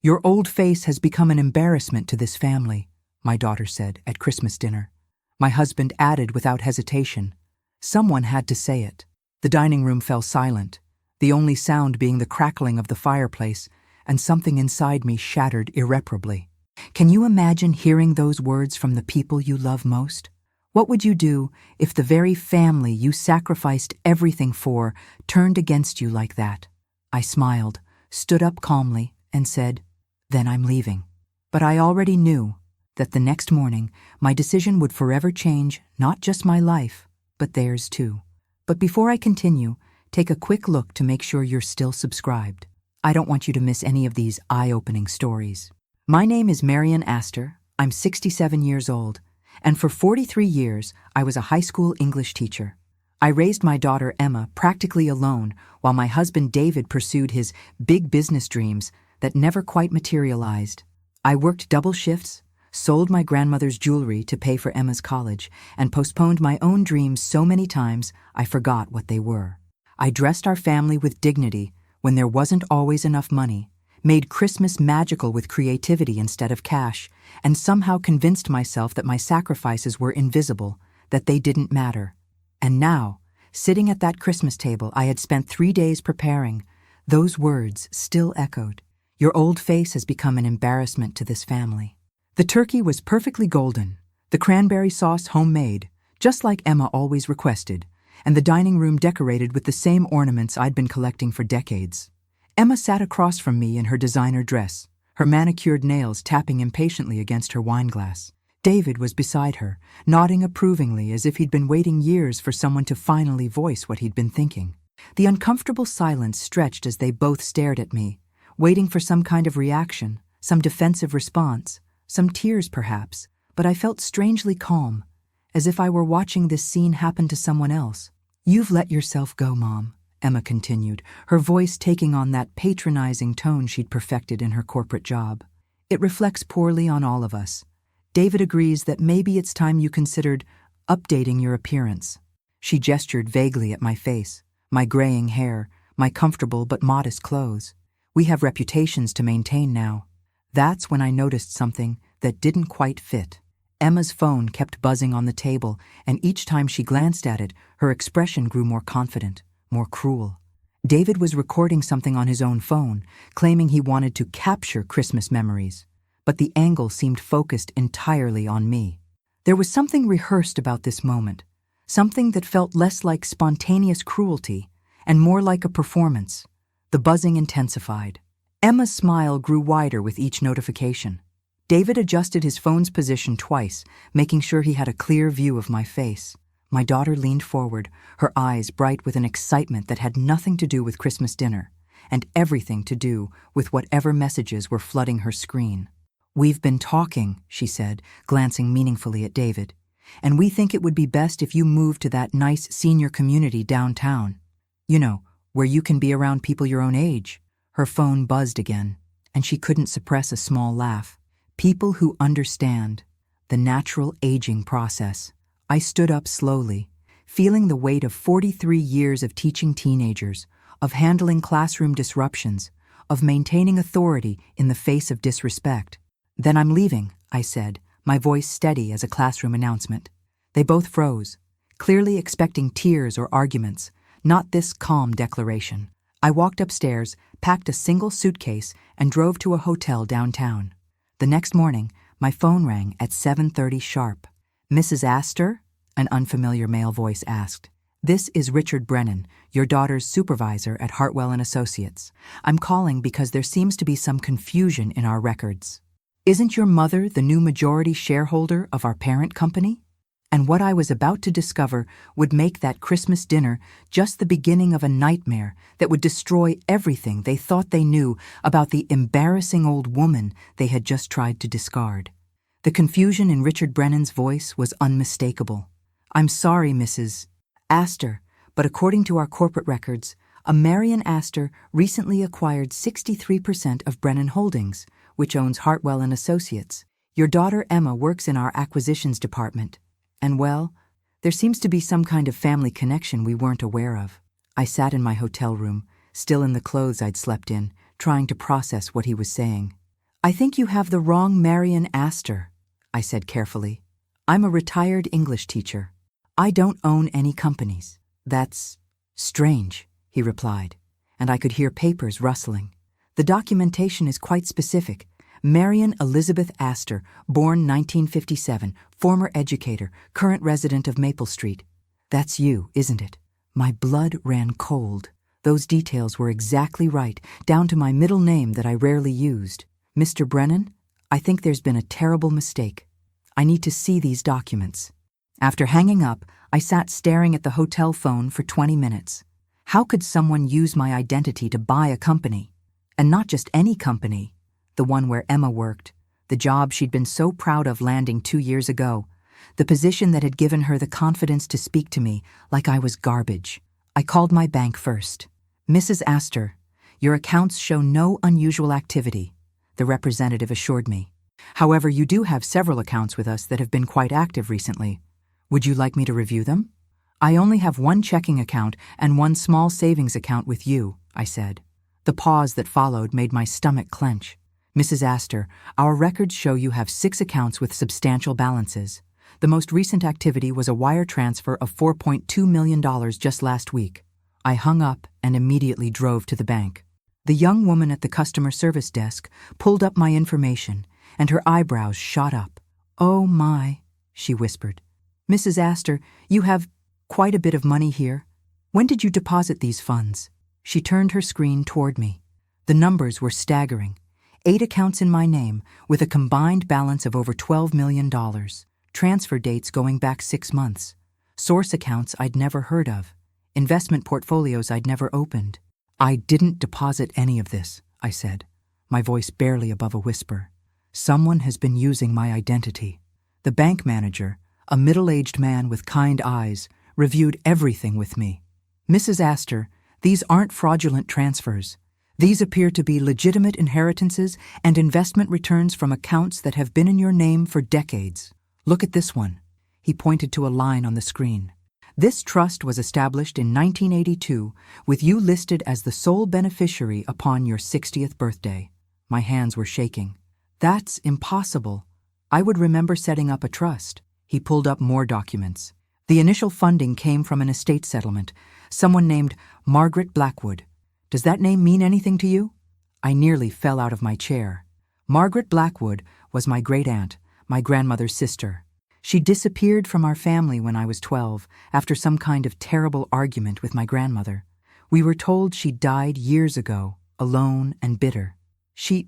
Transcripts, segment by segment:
"Your old face has become an embarrassment to this family," my daughter said at Christmas dinner. My husband added without hesitation, "Someone had to say it." The dining room fell silent, the only sound being the crackling of the fireplace, and something inside me shattered irreparably. Can you imagine hearing those words from the people you love most? What would you do if the very family you sacrificed everything for turned against you like that? I smiled, stood up calmly, and said, "Then I'm leaving." But I already knew that the next morning my decision would forever change not just my life, but theirs too. But before I continue, take a quick look to make sure you're still subscribed. I don't want you to miss any of these eye-opening stories. My name is Marion Astor. I'm 67 years old, and for 43 years I was a high school English teacher. I raised my daughter Emma practically alone while my husband David pursued his big business dreams that never quite materialized. I worked double shifts, sold my grandmother's jewelry to pay for Emma's college, and postponed my own dreams so many times I forgot what they were. I dressed our family with dignity when there wasn't always enough money, made Christmas magical with creativity instead of cash, and somehow convinced myself that my sacrifices were invisible, that they didn't matter. And now, sitting at that Christmas table I had spent 3 days preparing, those words still echoed. Your old face has become an embarrassment to this family. The turkey was perfectly golden, the cranberry sauce homemade, just like Emma always requested, and the dining room decorated with the same ornaments I'd been collecting for decades. Emma sat across from me in her designer dress, her manicured nails tapping impatiently against her wineglass. David was beside her, nodding approvingly as if he'd been waiting years for someone to finally voice what he'd been thinking. The uncomfortable silence stretched as they both stared at me, waiting for some kind of reaction, some defensive response, some tears perhaps, but I felt strangely calm, as if I were watching this scene happen to someone else. "You've let yourself go, Mom," Emma continued, her voice taking on that patronizing tone she'd perfected in her corporate job. "It reflects poorly on all of us. David agrees that maybe it's time you considered updating your appearance." She gestured vaguely at my face, my graying hair, my comfortable but modest clothes. "We have reputations to maintain now." That's when I noticed something that didn't quite fit. Emma's phone kept buzzing on the table, and each time she glanced at it, her expression grew more confident, more cruel. David was recording something on his own phone, claiming he wanted to capture Christmas memories, but the angle seemed focused entirely on me. There was something rehearsed about this moment, something that felt less like spontaneous cruelty and more like a performance. The buzzing intensified. Emma's smile grew wider with each notification. David adjusted his phone's position twice, making sure he had a clear view of my face. My daughter leaned forward, her eyes bright with an excitement that had nothing to do with Christmas dinner, and everything to do with whatever messages were flooding her screen. "We've been talking," she said, glancing meaningfully at David, "and we think it would be best if you moved to that nice senior community downtown. You know, where you can be around people your own age." Her phone buzzed again, and she couldn't suppress a small laugh. "People who understand the natural aging process." I stood up slowly, feeling the weight of 43 years of teaching teenagers, of handling classroom disruptions, of maintaining authority in the face of disrespect. "Then I'm leaving," I said, my voice steady as a classroom announcement. They both froze, clearly expecting tears or arguments, not this calm declaration. I walked upstairs, packed a single suitcase, and drove to a hotel downtown. The next morning, my phone rang at 7:30 sharp. "Mrs. Astor?" an unfamiliar male voice asked. "This is Richard Brennan, your daughter's supervisor at Hartwell & Associates. I'm calling because there seems to be some confusion in our records. Isn't your mother the new majority shareholder of our parent company?" And what I was about to discover would make that Christmas dinner just the beginning of a nightmare that would destroy everything they thought they knew about the embarrassing old woman they had just tried to discard. The confusion in Richard Brennan's voice was unmistakable. "I'm sorry, Mrs. Astor, but according to our corporate records, a Marion Astor recently acquired 63% of Brennan Holdings, which owns Hartwell & Associates. Your daughter Emma works in our acquisitions department. And well, there seems to be some kind of family connection we weren't aware of." I sat in my hotel room, still in the clothes I'd slept in, trying to process what he was saying. "I think you have the wrong Marion Astor," I said carefully. "I'm a retired English teacher. I don't own any companies." "That's strange," he replied, and I could hear papers rustling. "The documentation is quite specific. Marion Elizabeth Astor, born 1957, former educator, current resident of Maple Street. That's you, isn't it?" My blood ran cold. Those details were exactly right, down to my middle name that I rarely used. "Mr. Brennan, I think there's been a terrible mistake. I need to see these documents." After hanging up, I sat staring at the hotel phone for 20 minutes. How could someone use my identity to buy a company? And not just any company, the one where Emma worked, the job she'd been so proud of landing 2 years ago, the position that had given her the confidence to speak to me like I was garbage. I called my bank first. "Mrs. Astor, your accounts show no unusual activity," the representative assured me. "However, you do have several accounts with us that have been quite active recently. Would you like me to review them?" "I only have one checking account and one small savings account with you," I said. The pause that followed made my stomach clench. "Mrs. Astor, our records show you have 6 accounts with substantial balances. The most recent activity was a wire transfer of $4.2 million just last week." I hung up and immediately drove to the bank. The young woman at the customer service desk pulled up my information, and her eyebrows shot up. "Oh my," she whispered. "Mrs. Astor, you have quite a bit of money here. When did you deposit these funds?" She turned her screen toward me. The numbers were staggering. 8 accounts in my name, with a combined balance of over $12 million. Transfer dates going back 6 months. Source accounts I'd never heard of. Investment portfolios I'd never opened. "I didn't deposit any of this," I said, my voice barely above a whisper. "Someone has been using my identity." The bank manager, a middle-aged man with kind eyes, reviewed everything with me. "Mrs. Astor, these aren't fraudulent transfers. These appear to be legitimate inheritances and investment returns from accounts that have been in your name for decades. Look at this one." He pointed to a line on the screen. "This trust was established in 1982, with you listed as the sole beneficiary upon your 60th birthday." My hands were shaking. "That's impossible. I would remember setting up a trust." He pulled up more documents. "The initial funding came from an estate settlement, someone named Margaret Blackwood. Does that name mean anything to you?" I nearly fell out of my chair. Margaret Blackwood was my great-aunt, my grandmother's sister. She disappeared from our family when I was 12 after some kind of terrible argument with my grandmother. We were told she died years ago, alone and bitter. She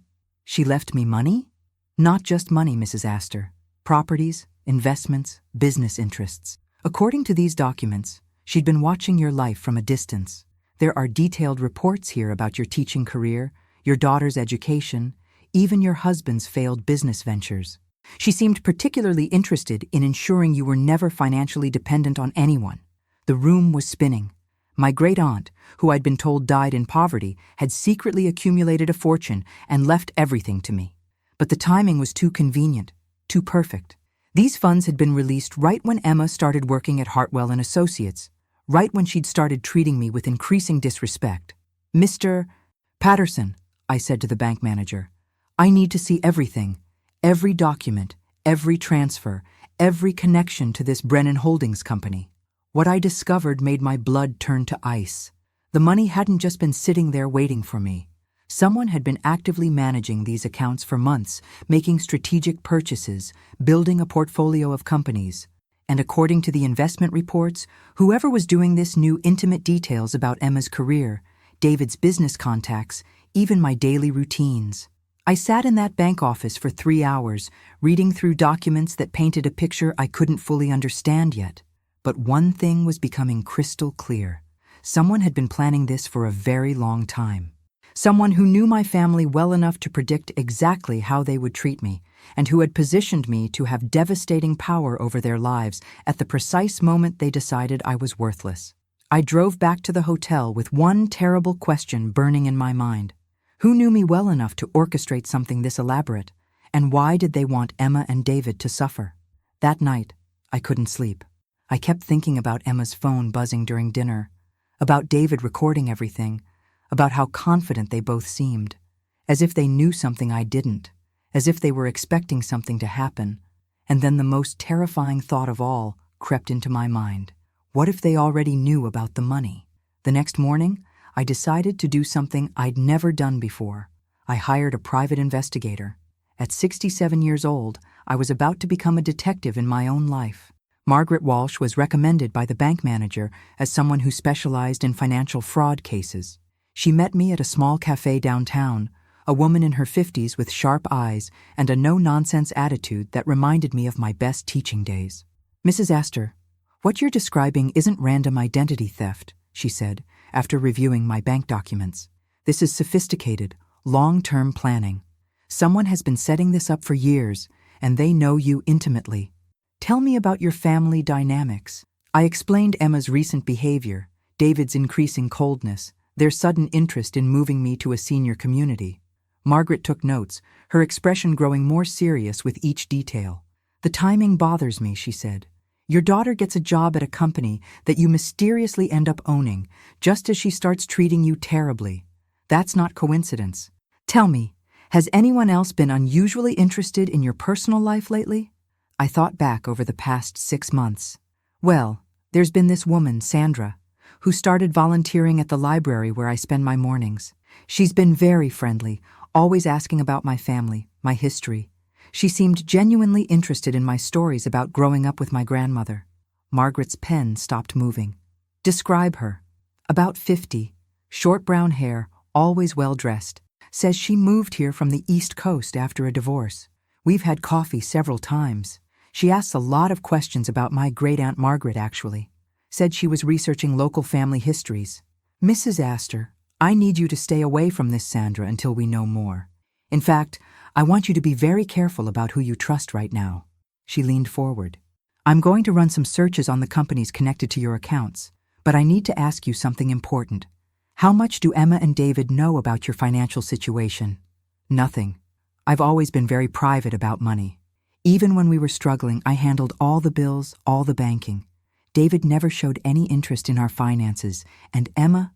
left me money? Not just money, Mrs. Astor. Properties, investments, business interests. According to these documents, she'd been watching your life from a distance. There are detailed reports here about your teaching career, your daughter's education, even your husband's failed business ventures. She seemed particularly interested in ensuring you were never financially dependent on anyone. The room was spinning. My great-aunt, who I'd been told died in poverty, had secretly accumulated a fortune and left everything to me. But the timing was too convenient, too perfect. These funds had been released right when Emma started working at Hartwell & Associates, right when she'd started treating me with increasing disrespect. "Mr. Patterson," I said to the bank manager, "I need to see everything. Every document, every transfer, every connection to this Brennan Holdings company." What I discovered made my blood turn to ice. The money hadn't just been sitting there waiting for me. Someone had been actively managing these accounts for months, making strategic purchases, building a portfolio of companies. And according to the investment reports, whoever was doing this knew intimate details about Emma's career, David's business contacts, even my daily routines. I sat in that bank office for 3 hours, reading through documents that painted a picture I couldn't fully understand yet. But one thing was becoming crystal clear. Someone had been planning this for a very long time. Someone who knew my family well enough to predict exactly how they would treat me, and who had positioned me to have devastating power over their lives at the precise moment they decided I was worthless. I drove back to the hotel with one terrible question burning in my mind. Who knew me well enough to orchestrate something this elaborate? And why did they want Emma and David to suffer? That night, I couldn't sleep. I kept thinking about Emma's phone buzzing during dinner, about David recording everything, about how confident they both seemed, as if they knew something I didn't, as if they were expecting something to happen. And then the most terrifying thought of all crept into my mind. What if they already knew about the money? The next morning, I decided to do something I'd never done before. I hired a private investigator. At 67 years old, I was about to become a detective in my own life. Margaret Walsh was recommended by the bank manager as someone who specialized in financial fraud cases. She met me at a small cafe downtown, a woman in her 50s with sharp eyes and a no-nonsense attitude that reminded me of my best teaching days. "Mrs. Astor, what you're describing isn't random identity theft," she said, after reviewing my bank documents. "This is sophisticated, long-term planning. Someone has been setting this up for years, and they know you intimately. Tell me about your family dynamics." I explained Emma's recent behavior, David's increasing coldness, their sudden interest in moving me to a senior community. Margaret took notes, her expression growing more serious with each detail. "The timing bothers me," she said. "Your daughter gets a job at a company that you mysteriously end up owning, just as she starts treating you terribly. That's not coincidence. Tell me, has anyone else been unusually interested in your personal life lately?" I thought back over the past 6 months. "Well, there's been this woman, Sandra, who started volunteering at the library where I spend my mornings. She's been very friendly, always asking about my family, my history. She seemed genuinely interested in my stories about growing up with my grandmother." Margaret's pen stopped moving. "Describe her." "About 50, short brown hair, always well-dressed. Says she moved here from the East Coast after a divorce. We've had coffee several times. She asks a lot of questions about my great-aunt Margaret, actually. Said she was researching local family histories. Mrs. Astor, I need you to stay away from this Sandra until we know more. In fact, I want you to be very careful about who you trust right now." She leaned forward. "I'm going to run some searches on the companies connected to your accounts, but I need to ask you something important. How much do Emma and David know about your financial situation?" "Nothing. I've always been very private about money. Even when we were struggling, I handled all the bills, all the banking. David never showed any interest in our finances, and Emma,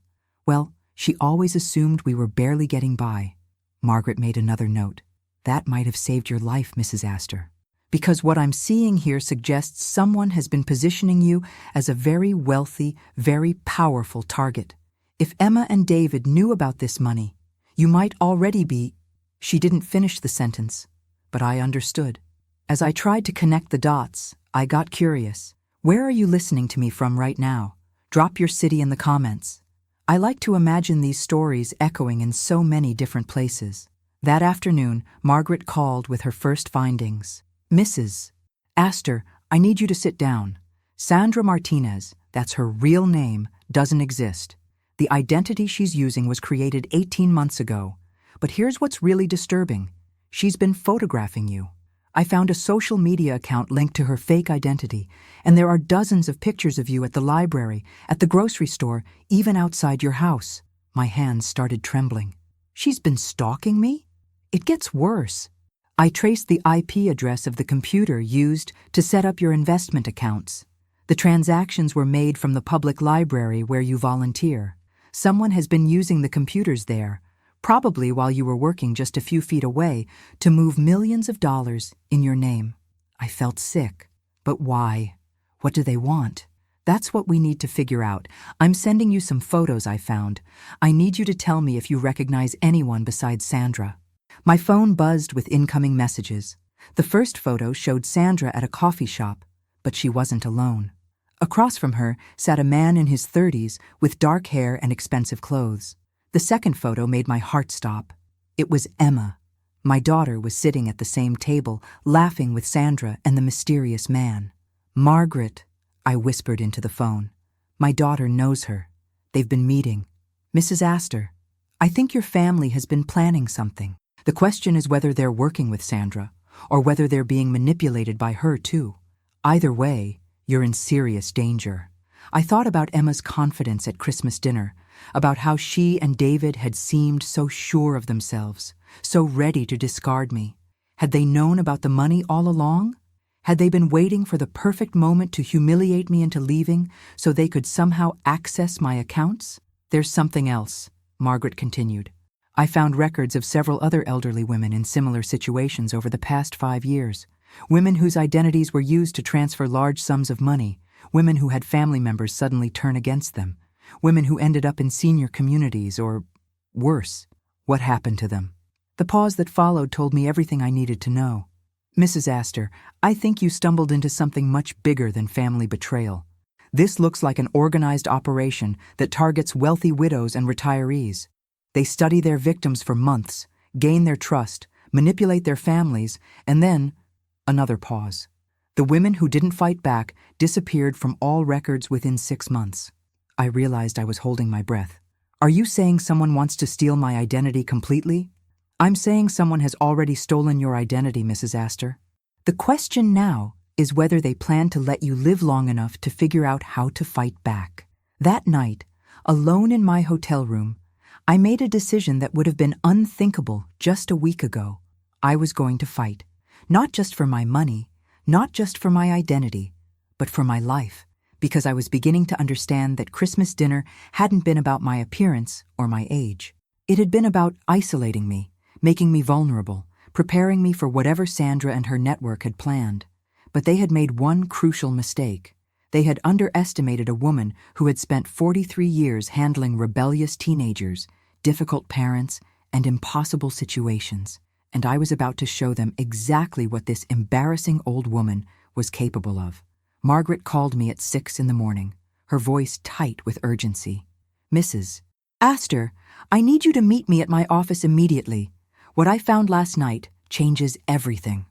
well, she always assumed we were barely getting by." Margaret made another note. "That might have saved your life, Mrs. Astor. Because what I'm seeing here suggests someone has been positioning you as a very wealthy, very powerful target. If Emma and David knew about this money, you might already be—" She didn't finish the sentence, but I understood. As I tried to connect the dots, I got curious. Where are you listening to me from right now? Drop your city in the comments. I like to imagine these stories echoing in so many different places. That afternoon, Margaret called with her first findings. "Mrs. Astor, I need you to sit down. Sandra Martinez, that's her real name, doesn't exist. The identity she's using was created 18 months ago. But here's what's really disturbing. She's been photographing you. I found a social media account linked to her fake identity, and there are dozens of pictures of you at the library, at the grocery store, even outside your house." My hands started trembling. "She's been stalking me? It gets worse. I traced the IP address of the computer used to set up your investment accounts. The transactions were made from the public library where you volunteer. Someone has been using the computers there, probably while you were working just a few feet away, to move millions of dollars in your name." I felt sick. But why? What do they want? That's what we need to figure out. I'm sending you some photos I found. I need you to tell me if you recognize anyone besides Sandra. My phone buzzed with incoming messages. The first photo showed Sandra at a coffee shop, but she wasn't alone. Across from her sat a man in his 30s with dark hair and expensive clothes. The second photo made my heart stop. It was Emma. My daughter was sitting at the same table, laughing with Sandra and the mysterious man. "Margaret," I whispered into the phone. "My daughter knows her. They've been meeting. Mrs. Astor, I think your family has been planning something. The question is whether they're working with Sandra, or whether they're being manipulated by her too. Either way, you're in serious danger." I thought about Emma's confidence at Christmas dinner, about how she and David had seemed so sure of themselves, so ready to discard me. Had they known about the money all along? Had they been waiting for the perfect moment to humiliate me into leaving so they could somehow access my accounts? "There's something else," Margaret continued. I found records of several other elderly women in similar situations over the past 5 years. Women whose identities were used to transfer large sums of money, women who had family members suddenly turn against them, women who ended up in senior communities or, worse, what happened to them. The pause that followed told me everything I needed to know. Mrs. Astor, I think you stumbled into something much bigger than family betrayal. This looks like an organized operation that targets wealthy widows and retirees. They study their victims for months, gain their trust, manipulate their families, and then, another pause. The women who didn't fight back disappeared from all records within 6 months. I realized I was holding my breath. Are you saying someone wants to steal my identity completely? I'm saying someone has already stolen your identity, Mrs. Astor. The question now is whether they plan to let you live long enough to figure out how to fight back. That night, alone in my hotel room, I made a decision that would have been unthinkable just a week ago. I was going to fight, not just for my money, not just for my identity, but for my life, because I was beginning to understand that Christmas dinner hadn't been about my appearance or my age. It had been about isolating me, making me vulnerable, preparing me for whatever Sandra and her network had planned. But they had made one crucial mistake. They had underestimated a woman who had spent 43 years handling rebellious teenagers, difficult parents, and impossible situations. And I was about to show them exactly what this embarrassing old woman was capable of. Margaret called me at 6 in the morning, her voice tight with urgency. Mrs. Astor, I need you to meet me at my office immediately. What I found last night changes everything.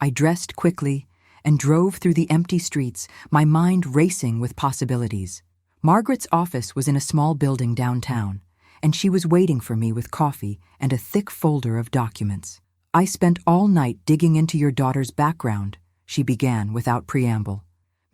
I dressed quickly and drove through the empty streets, my mind racing with possibilities. Margaret's office was in a small building downtown, and she was waiting for me with coffee and a thick folder of documents. I spent all night digging into your daughter's background, she began without preamble.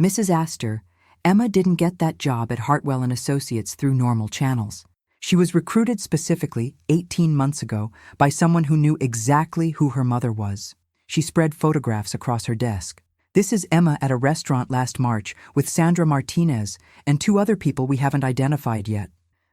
Mrs. Astor, Emma didn't get that job at Hartwell & Associates through normal channels. She was recruited specifically 18 months ago by someone who knew exactly who her mother was. She spread photographs across her desk. This is Emma at a restaurant last March with Sandra Martinez and 2 other people we haven't identified yet.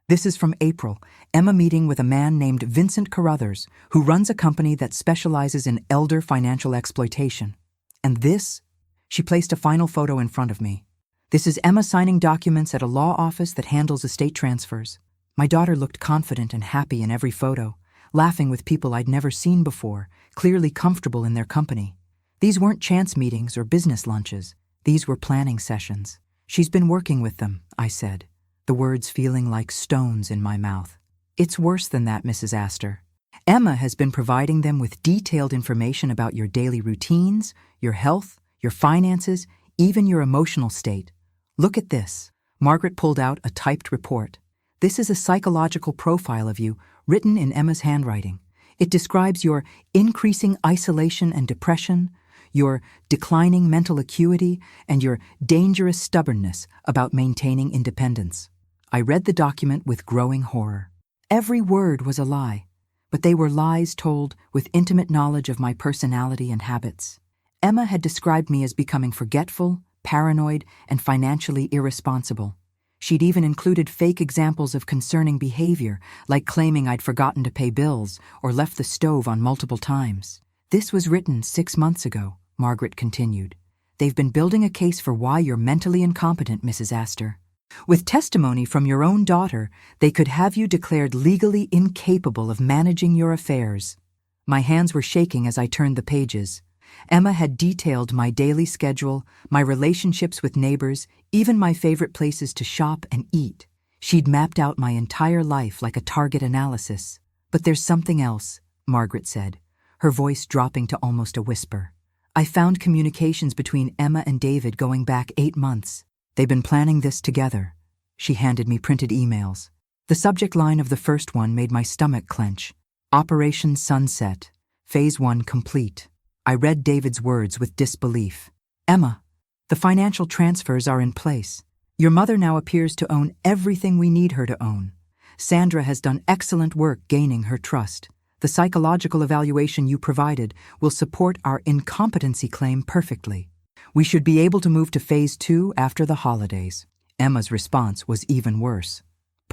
This is from April, Emma meeting with a man named Vincent Carruthers, who runs a company that specializes in elder financial exploitation. And this? She placed a final photo in front of me. This is Emma signing documents at a law office that handles estate transfers. My daughter looked confident and happy in every photo, laughing with people I'd never seen before, clearly comfortable in their company. These weren't chance meetings or business lunches. These were planning sessions. She's been working with them, I said, the words feeling like stones in my mouth. It's worse than that, Mrs. Astor. Emma has been providing them with detailed information about your daily routines, your health, your finances, even your emotional state. Look at this. Margaret pulled out a typed report. This is a psychological profile of you, written in Emma's handwriting. It describes your increasing isolation and depression, your declining mental acuity, and your dangerous stubbornness about maintaining independence. I read the document with growing horror. Every word was a lie, but they were lies told with intimate knowledge of my personality and habits. Emma had described me as becoming forgetful, paranoid, and financially irresponsible. She'd even included fake examples of concerning behavior, like claiming I'd forgotten to pay bills or left the stove on multiple times. This was written 6 months ago, Margaret continued. They've been building a case for why you're mentally incompetent, Mrs. Astor. With testimony from your own daughter, they could have you declared legally incapable of managing your affairs. My hands were shaking as I turned the pages. Emma had detailed my daily schedule, my relationships with neighbors, even my favorite places to shop and eat. She'd mapped out my entire life like a target analysis. But there's something else, Margaret said, her voice dropping to almost a whisper. I found communications between Emma and David going back 8 months. They've been planning this together. She handed me printed emails. The subject line of the first one made my stomach clench. Operation Sunset, Phase 1 complete. I read David's words with disbelief. Emma, the financial transfers are in place. Your mother now appears to own everything we need her to own. Sandra has done excellent work gaining her trust. The psychological evaluation you provided will support our incompetency claim perfectly. We should be able to move to Phase 2 after the holidays. Emma's response was even worse.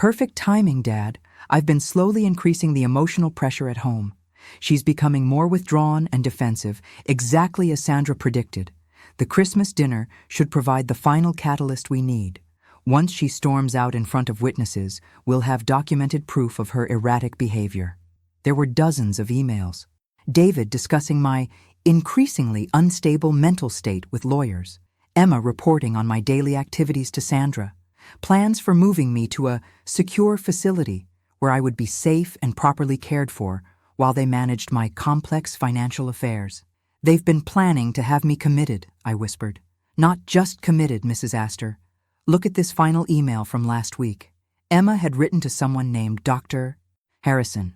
Perfect timing, Dad. I've been slowly increasing the emotional pressure at home. She's becoming more withdrawn and defensive, exactly as Sandra predicted. The Christmas dinner should provide the final catalyst we need. Once she storms out in front of witnesses, we'll have documented proof of her erratic behavior. There were dozens of emails. David discussing my increasingly unstable mental state with lawyers. Emma reporting on my daily activities to Sandra. Plans for moving me to a secure facility where I would be safe and properly cared for while they managed my complex financial affairs. They've been planning to have me committed, I whispered. Not just committed, Mrs. Astor. Look at this final email from last week. Emma had written to someone named Dr. Harrison.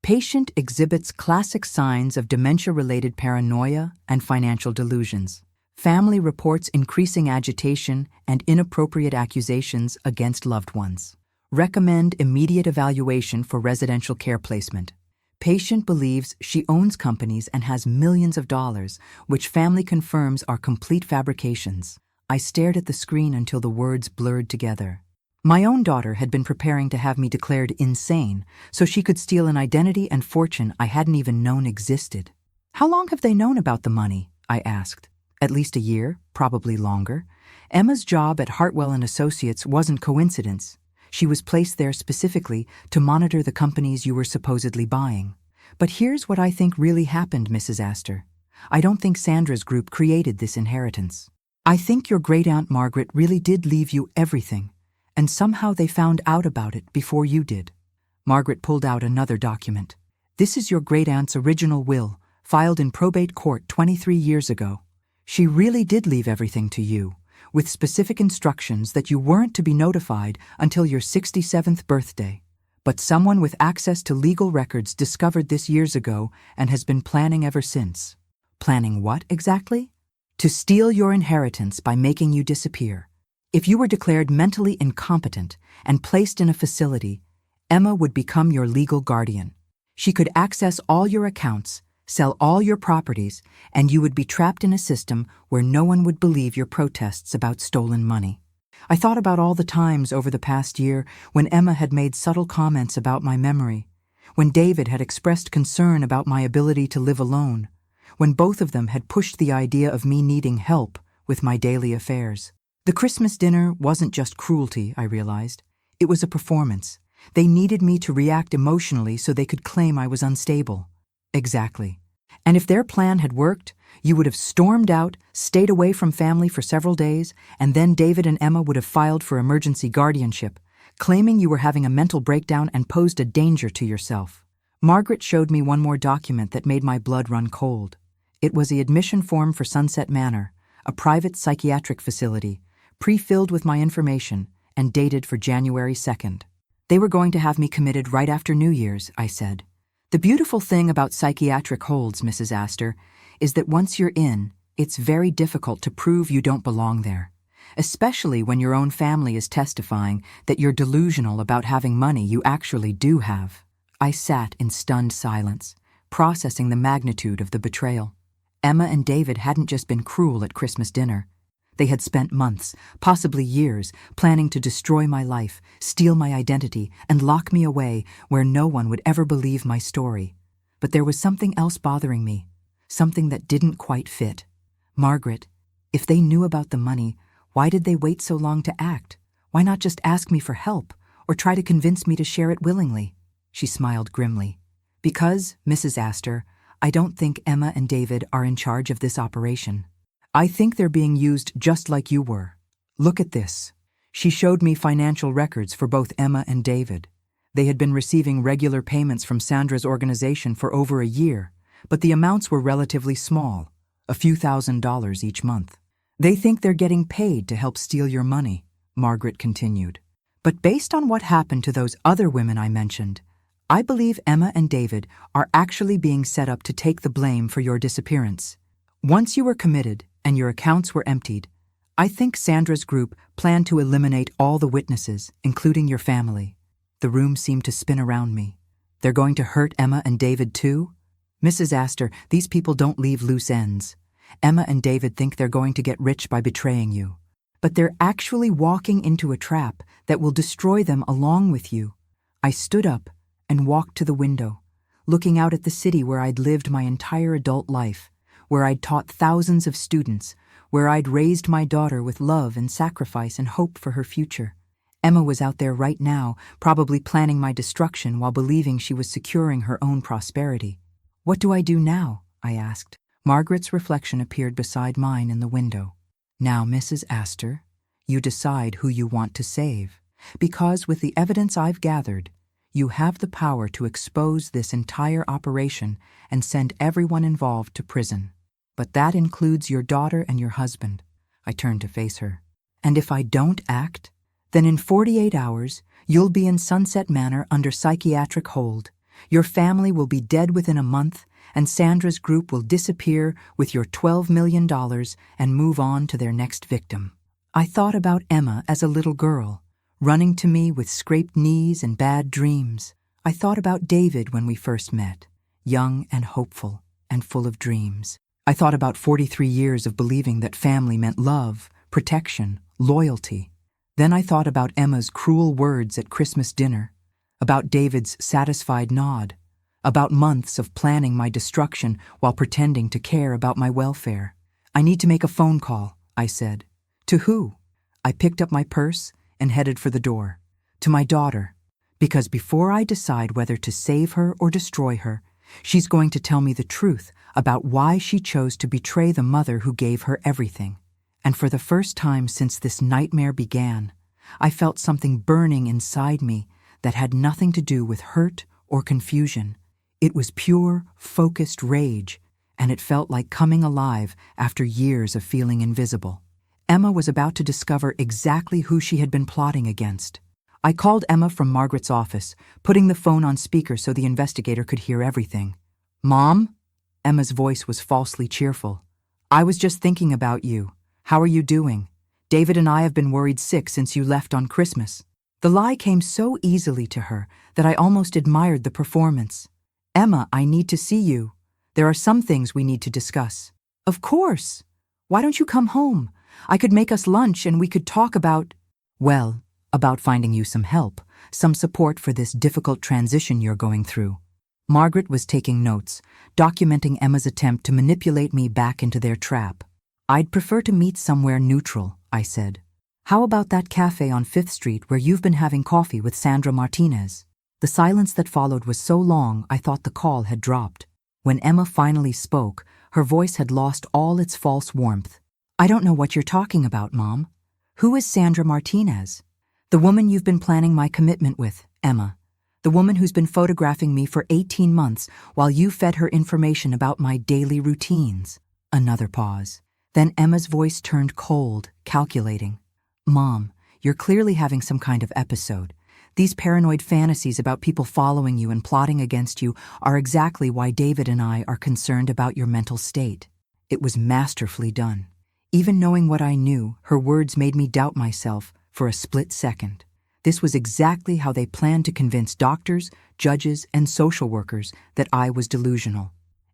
Patient exhibits classic signs of dementia-related paranoia and financial delusions. Family reports increasing agitation and inappropriate accusations against loved ones. Recommend immediate evaluation for residential care placement. Patient believes she owns companies and has millions of dollars, which family confirms are complete fabrications. I stared at the screen until the words blurred together. My own daughter had been preparing to have me declared insane so she could steal an identity and fortune I hadn't even known existed. How long have they known about the money? I asked. At least a year, probably longer. Emma's job at Hartwell & Associates wasn't coincidence. She was placed there specifically to monitor the companies you were supposedly buying. But here's what I think really happened, Mrs. Astor. I don't think Sandra's group created this inheritance. I think your great-aunt Margaret really did leave you everything, and somehow they found out about it before you did. Margaret pulled out another document. This is your great-aunt's original will, filed in probate court 23 years ago. She really did leave everything to you, with specific instructions that you weren't to be notified until your 67th birthday. But someone with access to legal records discovered this years ago and has been planning ever since. Planning what exactly? To steal your inheritance by making you disappear. If you were declared mentally incompetent and placed in a facility, Emma would become your legal guardian. She could access all your accounts, sell all your properties, and you would be trapped in a system where no one would believe your protests about stolen money. I thought about all the times over the past year when Emma had made subtle comments about my memory, when David had expressed concern about my ability to live alone, when both of them had pushed the idea of me needing help with my daily affairs. The Christmas dinner wasn't just cruelty, I realized. It was a performance. They needed me to react emotionally so they could claim I was unstable. Exactly. And if their plan had worked, you would have stormed out, stayed away from family for several days, and then David and Emma would have filed for emergency guardianship, claiming you were having a mental breakdown and posed a danger to yourself. Margaret showed me one more document that made my blood run cold. It was the admission form for Sunset Manor, a private psychiatric facility, pre-filled with my information and dated for January 2nd. They were going to have me committed right after New Year's, I said. The beautiful thing about psychiatric holds, Mrs. Astor, is that once you're in, it's very difficult to prove you don't belong there, especially when your own family is testifying that you're delusional about having money you actually do have. I sat in stunned silence, processing the magnitude of the betrayal. Emma and David hadn't just been cruel at Christmas dinner. They had spent months, possibly years, planning to destroy my life, steal my identity, and lock me away where no one would ever believe my story. But there was something else bothering me, something that didn't quite fit. Margaret, if they knew about the money, why did they wait so long to act? Why not just ask me for help, or try to convince me to share it willingly? She smiled grimly. Because, Mrs. Astor, I don't think Emma and David are in charge of this operation. I think they're being used just like you were. Look at this. She showed me financial records for both Emma and David. They had been receiving regular payments from Sandra's organization for over a year, but the amounts were relatively small, a few $1,000s each month. They think they're getting paid to help steal your money, Margaret continued. But based on what happened to those other women I mentioned, I believe Emma and David are actually being set up to take the blame for your disappearance. Once you were committed and your accounts were emptied, I think Sandra's group planned to eliminate all the witnesses, including your family. The room seemed to spin around me. They're going to hurt Emma and David too? Mrs. Astor, these people don't leave loose ends. Emma and David think they're going to get rich by betraying you. but they're actually walking into a trap that will destroy them along with you. I stood up and walked to the window, looking out at the city where I'd lived my entire adult life, where I'd taught thousands of students, where I'd raised my daughter with love and sacrifice and hope for her future. Emma was out there right now, probably planning my destruction while believing she was securing her own prosperity. "What do I do now?" I asked. Margaret's reflection appeared beside mine in the window. "Now, Mrs. Astor, you decide who you want to save, because with the evidence I've gathered, you have the power to expose this entire operation and send everyone involved to prison. But that includes your daughter and your husband." I turned to face her. "And if I don't act, then in 48 hours, you'll be in Sunset Manor under psychiatric hold. Your family will be dead within a month, and Sandra's group will disappear with your $12 million and move on to their next victim." I thought about Emma as a little girl, running to me with scraped knees and bad dreams. I thought about David when we first met, young and hopeful and full of dreams. I thought about 43 years of believing that family meant love, protection, loyalty. Then I thought about Emma's cruel words at Christmas dinner, about David's satisfied nod, about months of planning my destruction while pretending to care about my welfare. "I need to make a phone call," I said. "To who?" I picked up my purse and headed for the door. "To my daughter, because before I decide whether to save her or destroy her, she's going to tell me the truth about why she chose to betray the mother who gave her everything." And for the first time since this nightmare began, I felt something burning inside me that had nothing to do with hurt or confusion. It was pure, focused rage, and it felt like coming alive after years of feeling invisible. Emma was about to discover exactly who she had been plotting against. I called Emma from Margaret's office, putting the phone on speaker so the investigator could hear everything. "Mom?" Emma's voice was falsely cheerful. "I was just thinking about you. How are you doing? David and I have been worried sick since you left on Christmas." The lie came so easily to her that I almost admired the performance. "Emma, I need to see you. There are some things we need to discuss." "Of course. Why don't you come home? I could make us lunch and we could talk about—" "Well, about finding you some help, some support for this difficult transition you're going through." Margaret was taking notes, documenting Emma's attempt to manipulate me back into their trap. "I'd prefer to meet somewhere neutral," I said. "How about that cafe on 5th Street where you've been having coffee with Sandra Martinez?" The silence that followed was so long I thought the call had dropped. When Emma finally spoke, her voice had lost all its false warmth. "I don't know what you're talking about, Mom. Who is Sandra Martinez?" "The woman you've been planning my commitment with, Emma. The woman who's been photographing me for 18 months while you fed her information about my daily routines." Another pause. Then Emma's voice turned cold, calculating. "Mom, you're clearly having some kind of episode. These paranoid fantasies about people following you and plotting against you are exactly why David and I are concerned about your mental state." It was masterfully done. Even knowing what I knew, her words made me doubt myself for a split second. This was exactly how they planned to convince doctors, judges, and social workers that I was delusional.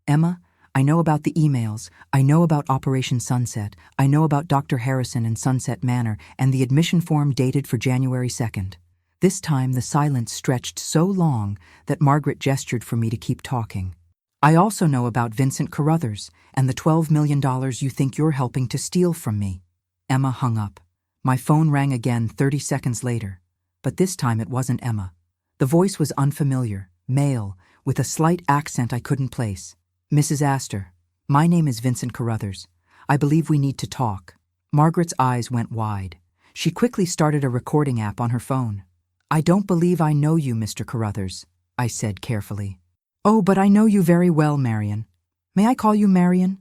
"Emma, I know about the emails, I know about Operation Sunset, I know about Dr. Harrison and Sunset Manor and the admission form dated for January 2nd. This time the silence stretched so long that Margaret gestured for me to keep talking. "I also know about Vincent Carruthers and the $12 million you think you're helping to steal from me." Emma hung up. My phone rang again 30 seconds later, but this time it wasn't Emma. The voice was unfamiliar, male, with a slight accent I couldn't place. "Mrs. Astor, my name is Vincent Carruthers. I believe we need to talk." Margaret's eyes went wide. She quickly started a recording app on her phone. "I don't believe I know you, Mr. Carruthers," I said carefully. "Oh, but I know you very well, Marion. May I call you Marion?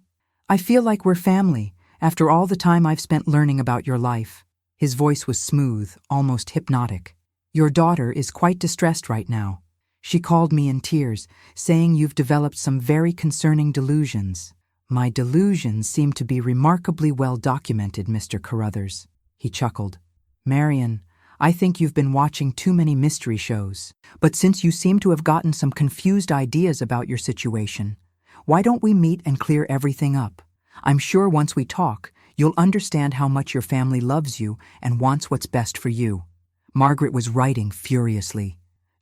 I feel like we're family, after all the time I've spent learning about your life." His voice was smooth, almost hypnotic. "Your daughter is quite distressed right now. She called me in tears, saying you've developed some very concerning delusions." "My delusions seem to be remarkably well documented, Mr. Carruthers." He chuckled. "Marion, I think you've been watching too many mystery shows. But since you seem to have gotten some confused ideas about your situation, why don't we meet and clear everything up? I'm sure once we talk, You'll understand how much your family loves you and wants what's best for you." Margaret was writing furiously.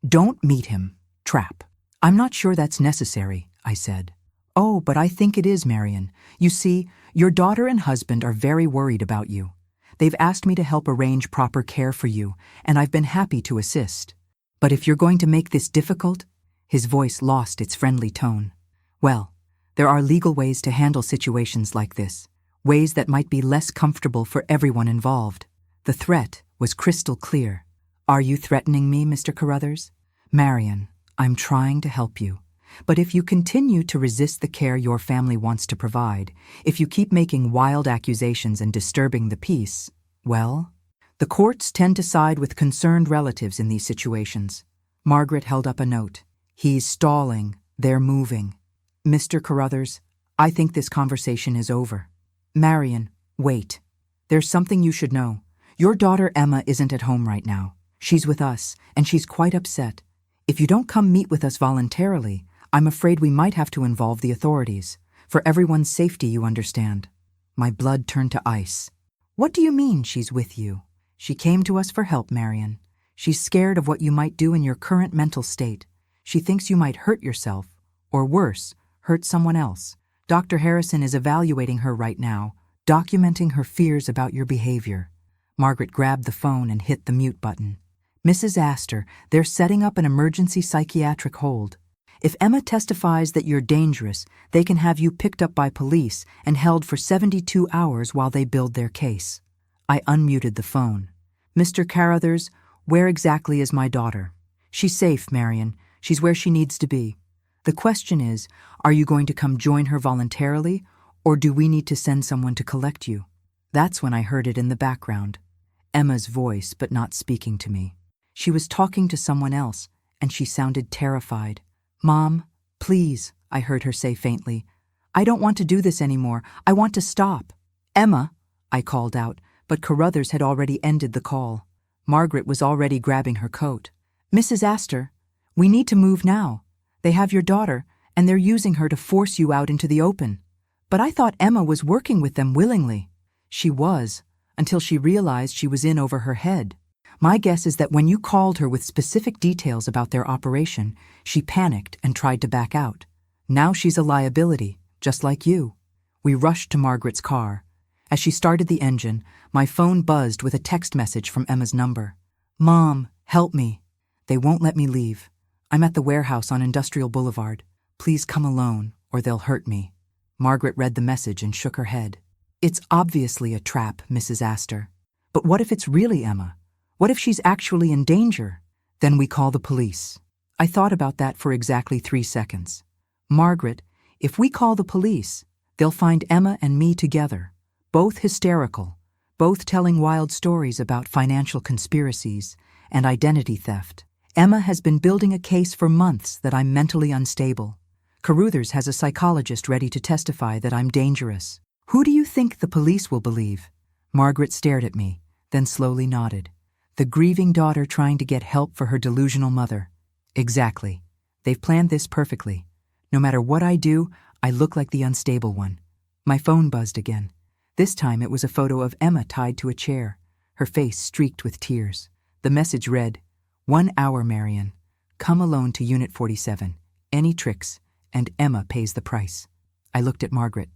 "Don't meet him. Trap." "I'm not sure that's necessary," I said. "Oh, but I think it is, Marion. You see, your daughter and husband are very worried about you. They've asked me to help arrange proper care for you, and I've been happy to assist. But if you're going to make this difficult—" His voice lost its friendly tone. "Well, there are legal ways to handle situations like this, ways that might be less comfortable for everyone involved." The threat was crystal clear. "Are you threatening me, Mr. Carruthers?" "Marion, I'm trying to help you. But if you continue to resist the care your family wants to provide, if you keep making wild accusations and disturbing the peace, well, the courts tend to side with concerned relatives in these situations." Margaret held up a note. "He's stalling. They're moving. Mr. Carruthers, I think this conversation is over." "Marion, wait. There's something you should know. Your daughter Emma isn't at home right now. She's with us, and she's quite upset. If you don't come meet with us voluntarily, I'm afraid we might have to involve the authorities. For everyone's safety, you understand." My blood turned to ice. "What do you mean she's with you?" "She came to us for help, Marion. She's scared of what you might do in your current mental state. She thinks you might hurt yourself, or worse, hurt someone else. Dr. Harrison is evaluating her right now, documenting her fears about your behavior." Margaret grabbed the phone and hit the mute button. "Mrs. Astor, they're setting up an emergency psychiatric hold. If Emma testifies that you're dangerous, they can have you picked up by police and held for 72 hours while they build their case." I unmuted the phone. "Mr. Carruthers, where exactly is my daughter?" "She's safe, Marion. She's where she needs to be. The question is, are you going to come join her voluntarily, or do we need to send someone to collect you?" That's when I heard it in the background. Emma's voice, but not speaking to me. She was talking to someone else, and she sounded terrified. "Mom, please," I heard her say faintly. "I don't want to do this anymore. I want to stop." "Emma," I called out, but Carruthers had already ended the call. Margaret was already grabbing her coat. "Mrs. Astor, we need to move now. They have your daughter, and they're using her to force you out into the open." "But I thought Emma was working with them willingly." "She was, until she realized she was in over her head. My guess is that when you called her with specific details about their operation, she panicked and tried to back out. Now she's a liability, just like you." We rushed to Margaret's car. As she started the engine, my phone buzzed with a text message from Emma's number. "Mom, help me. They won't let me leave. I'm at the warehouse on Industrial Boulevard. Please come alone, or they'll hurt me." Margaret read the message and shook her head. "It's obviously a trap, Mrs. Astor. But what if it's really Emma? What if she's actually in danger? Then we call the police." I thought about that for exactly 3 seconds. "Margaret, if we call the police, they'll find Emma and me together, both hysterical, both telling wild stories about financial conspiracies and identity theft. Emma has been building a case for months that I'm mentally unstable. Carruthers has a psychologist ready to testify that I'm dangerous. Who do you think the police will believe?" Margaret stared at me, then slowly nodded. "The grieving daughter trying to get help for her delusional mother." "Exactly. They've planned this perfectly. No matter what I do, I look like the unstable one." My phone buzzed again. This time it was a photo of Emma tied to a chair, her face streaked with tears. The message read, "1 hour, Marion. Come alone to Unit 47. Any tricks, and Emma pays the price." I looked at Margaret.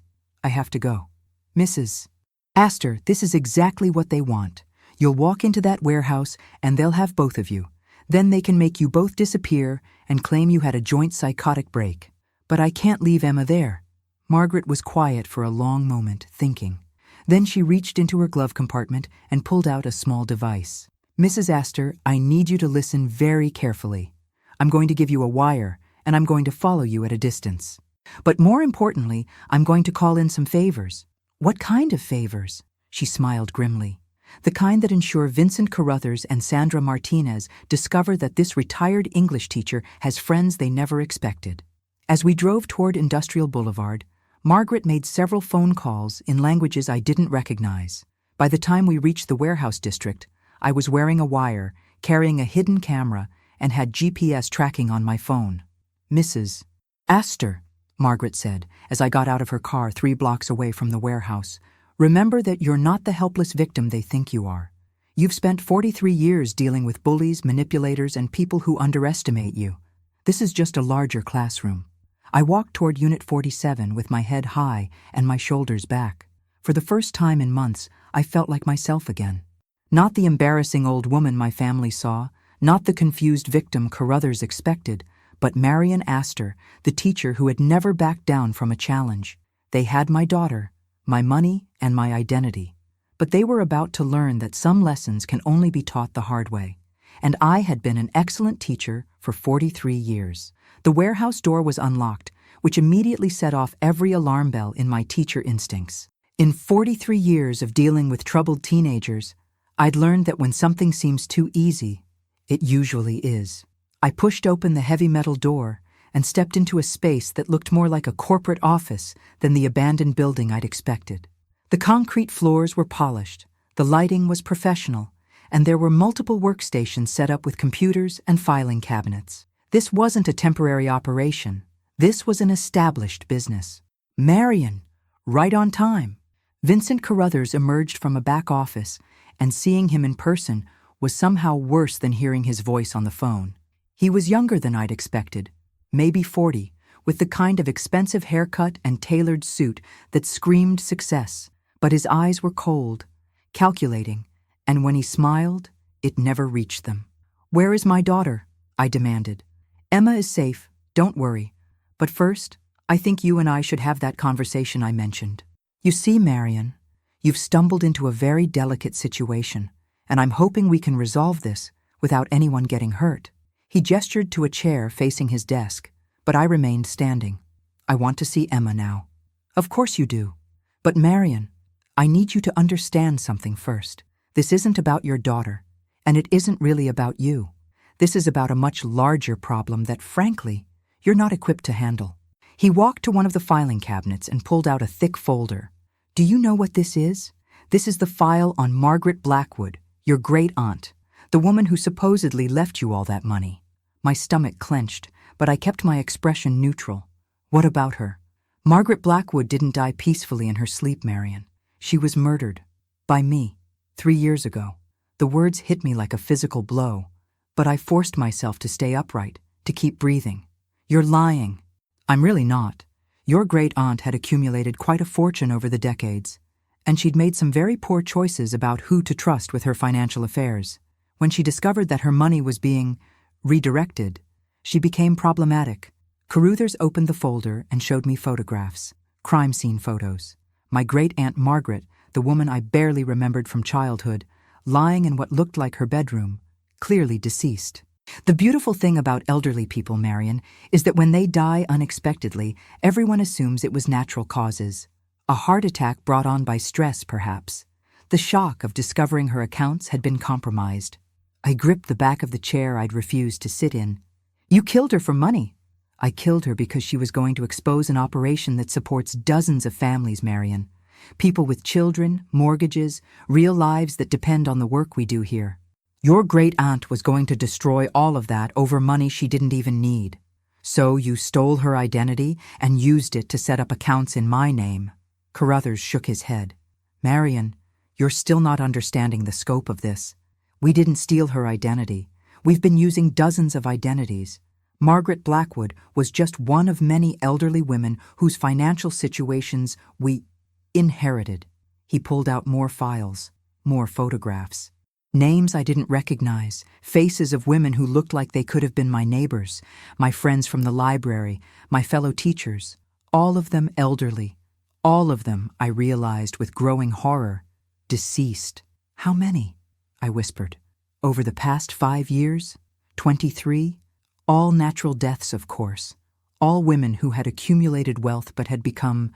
"I have to go." "Mrs. Astor, this is exactly what they want. You'll walk into that warehouse, and they'll have both of you. Then they can make you both disappear and claim you had a joint psychotic break. But I can't leave Emma there." Margaret was quiet for a long moment, thinking. Then she reached into her glove compartment and pulled out a small device. "Mrs. Astor, I need you to listen very carefully. I'm going to give you a wire, and I'm going to follow you at a distance. But more importantly, I'm going to call in some favors." "What kind of favors?" She smiled grimly. "The kind that ensure Vincent Carruthers and Sandra Martinez discover that this retired English teacher has friends they never expected." As we drove toward Industrial Boulevard, Margaret made several phone calls in languages I didn't recognize. By the time we reached the warehouse district, I was wearing a wire, carrying a hidden camera, and had GPS tracking on my phone. "Mrs. Astor," Margaret said, as I got out of her car 3 blocks away from the warehouse, Remember that you're not the helpless victim they think you are. You've spent 43 years dealing with bullies, manipulators, and people who underestimate you. This is just a larger classroom. I walked toward Unit 47 with my head high and my shoulders back. For the first time in months, I felt like myself again. Not the embarrassing old woman my family saw, not the confused victim Carruthers expected, but Marion Astor, the teacher who had never backed down from a challenge. They had my daughter, my money, and my identity. But they were about to learn that some lessons can only be taught the hard way. And I had been an excellent teacher for 43 years. The warehouse door was unlocked, which immediately set off every alarm bell in my teacher instincts. In 43 years of dealing with troubled teenagers, I'd learned that when something seems too easy, it usually is. I pushed open the heavy metal door and stepped into a space that looked more like a corporate office than the abandoned building I'd expected. The concrete floors were polished, the lighting was professional, and there were multiple workstations set up with computers and filing cabinets. This wasn't a temporary operation. This was an established business. Marion, right on time. Vincent Carruthers emerged from a back office, and seeing him in person was somehow worse than hearing his voice on the phone. He was younger than I'd expected, maybe 40, with the kind of expensive haircut and tailored suit that screamed success, but his eyes were cold, calculating, and when he smiled, it never reached them. "Where is my daughter?" I demanded. "Emma is safe, don't worry. But first, I think you and I should have that conversation I mentioned. You see, Marion, you've stumbled into a very delicate situation, and I'm hoping we can resolve this without anyone getting hurt." He gestured to a chair facing his desk, but I remained standing. "I want to see Emma now." "Of course you do. But Marion, I need you to understand something first. This isn't about your daughter, and it isn't really about you. This is about a much larger problem that, frankly, you're not equipped to handle." He walked to one of the filing cabinets and pulled out a thick folder. "Do you know what this is? This is the file on Margaret Blackwood, your great-aunt, the woman who supposedly left you all that money." My stomach clenched, but I kept my expression neutral. "What about her?" "Margaret Blackwood didn't die peacefully in her sleep, Marion. She was murdered. By me. 3 years ago." The words hit me like a physical blow, but I forced myself to stay upright, to keep breathing. "You're lying." "I'm really not. Your great-aunt had accumulated quite a fortune over the decades, and she'd made some very poor choices about who to trust with her financial affairs. When she discovered that her money was being redirected, she became problematic." Carruthers opened the folder and showed me photographs, crime scene photos. My great-aunt Margaret, the woman I barely remembered from childhood, lying in what looked like her bedroom, clearly deceased. The beautiful thing about elderly people, Marion, is that when they die unexpectedly, everyone assumes it was natural causes. A heart attack brought on by stress, perhaps. The shock of discovering her accounts had been compromised. I gripped the back of the chair I'd refused to sit in. "You killed her for money." "I killed her because she was going to expose an operation that supports dozens of families, Marion. People with children, mortgages, real lives that depend on the work we do here. Your great-aunt was going to destroy all of that over money she didn't even need. So you stole her identity and used it to set up accounts in my name." Carruthers shook his head. "Marion, you're still not understanding the scope of this. We didn't steal her identity. We've been using dozens of identities. Margaret Blackwood was just one of many elderly women whose financial situations we inherited." He pulled out more files, more photographs. Names I didn't recognize, faces of women who looked like they could have been my neighbors, my friends from the library, my fellow teachers, all of them elderly. All of them, I realized with growing horror, deceased. "How many?" I whispered. "Over the past 5 years? 23? All natural deaths, of course. All women who had accumulated wealth but had become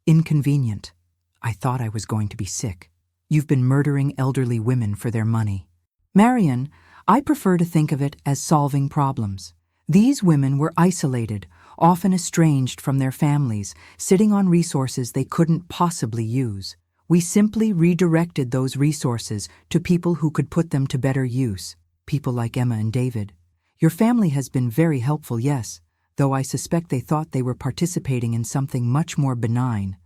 inconvenient." I thought I was going to be sick. "You've been murdering elderly women for their money." "Marion, I prefer to think of it as solving problems. These women were isolated, often estranged from their families, sitting on resources they couldn't possibly use. We simply redirected those resources to people who could put them to better use, people like Emma and David. Your family has been very helpful, yes, though I suspect they thought they were participating in something much more benign,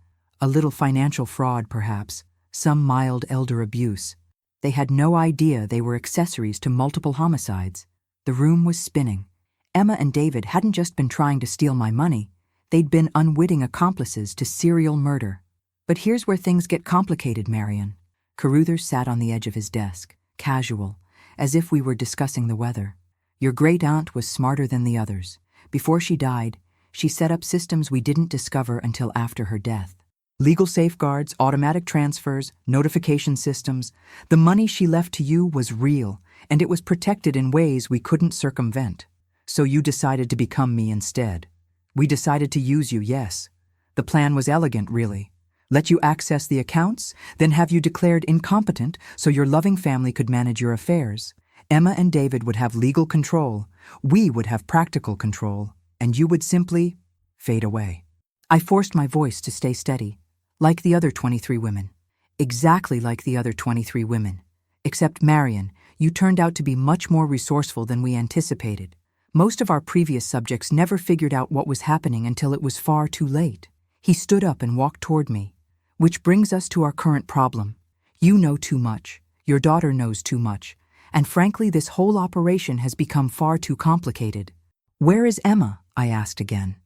A little financial fraud, perhaps, some mild elder abuse. They had no idea they were accessories to multiple homicides. The room was spinning. Emma and David hadn't just been trying to steal my money, they'd been unwitting accomplices to serial murder. But here's where things get complicated, Marion. Carruthers sat on the edge of his desk, casual, as if we were discussing the weather. Your great-aunt was smarter than the others. Before she died, she set up systems we didn't discover until after her death. Legal safeguards, automatic transfers, notification systems. The money she left to you was real, and it was protected in ways we couldn't circumvent. So you decided to become me instead. We decided to use you, yes. The plan was elegant, really. Let you access the accounts, then have you declared incompetent so your loving family could manage your affairs. Emma and David would have legal control, we would have practical control, and you would simply fade away. I forced my voice to stay steady, like the other 23 women. Exactly like the other 23 women. Except Marion, you turned out to be much more resourceful than we anticipated. Most of our previous subjects never figured out what was happening until it was far too late. He stood up and walked toward me. Which brings us to our current problem. You know too much, your daughter knows too much, and frankly this whole operation has become far too complicated. Where is Emma? I asked again.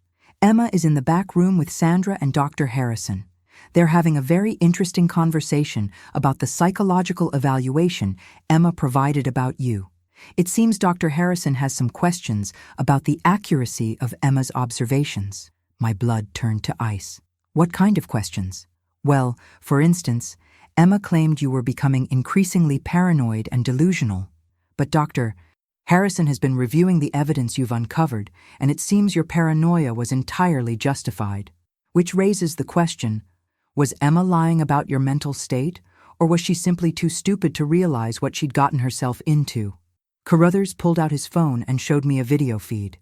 Emma is in the back room with Sandra and Dr. Harrison. They're having a very interesting conversation about the psychological evaluation Emma provided about you. It seems Dr. Harrison has some questions about the accuracy of Emma's observations. My blood turned to ice. What kind of questions? Well, for instance, Emma claimed you were becoming increasingly paranoid and delusional. But Dr. Harrison has been reviewing the evidence you've uncovered, and it seems your paranoia was entirely justified. Which raises the question, was Emma lying about your mental state, or was she simply too stupid to realize what she'd gotten herself into? Carruthers pulled out his phone and showed me a video feed.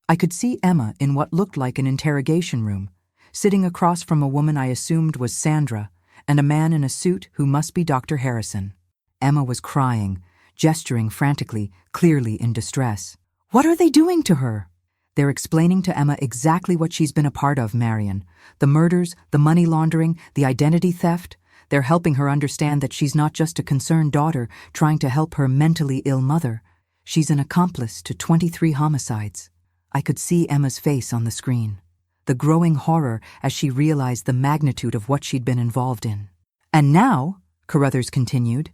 I could see Emma in what looked like an interrogation room, sitting across from a woman I assumed was Sandra, and a man in a suit who must be Dr. Harrison. Emma was crying, gesturing frantically, clearly in distress. What are they doing to her? They're explaining to Emma exactly what she's been a part of, Marion. The murders, the money laundering, the identity theft. They're helping her understand that she's not just a concerned daughter trying to help her mentally ill mother. She's an accomplice to 23 homicides. I could see Emma's face on the screen. The growing horror as she realized the magnitude of what she'd been involved in. And now, Carruthers continued,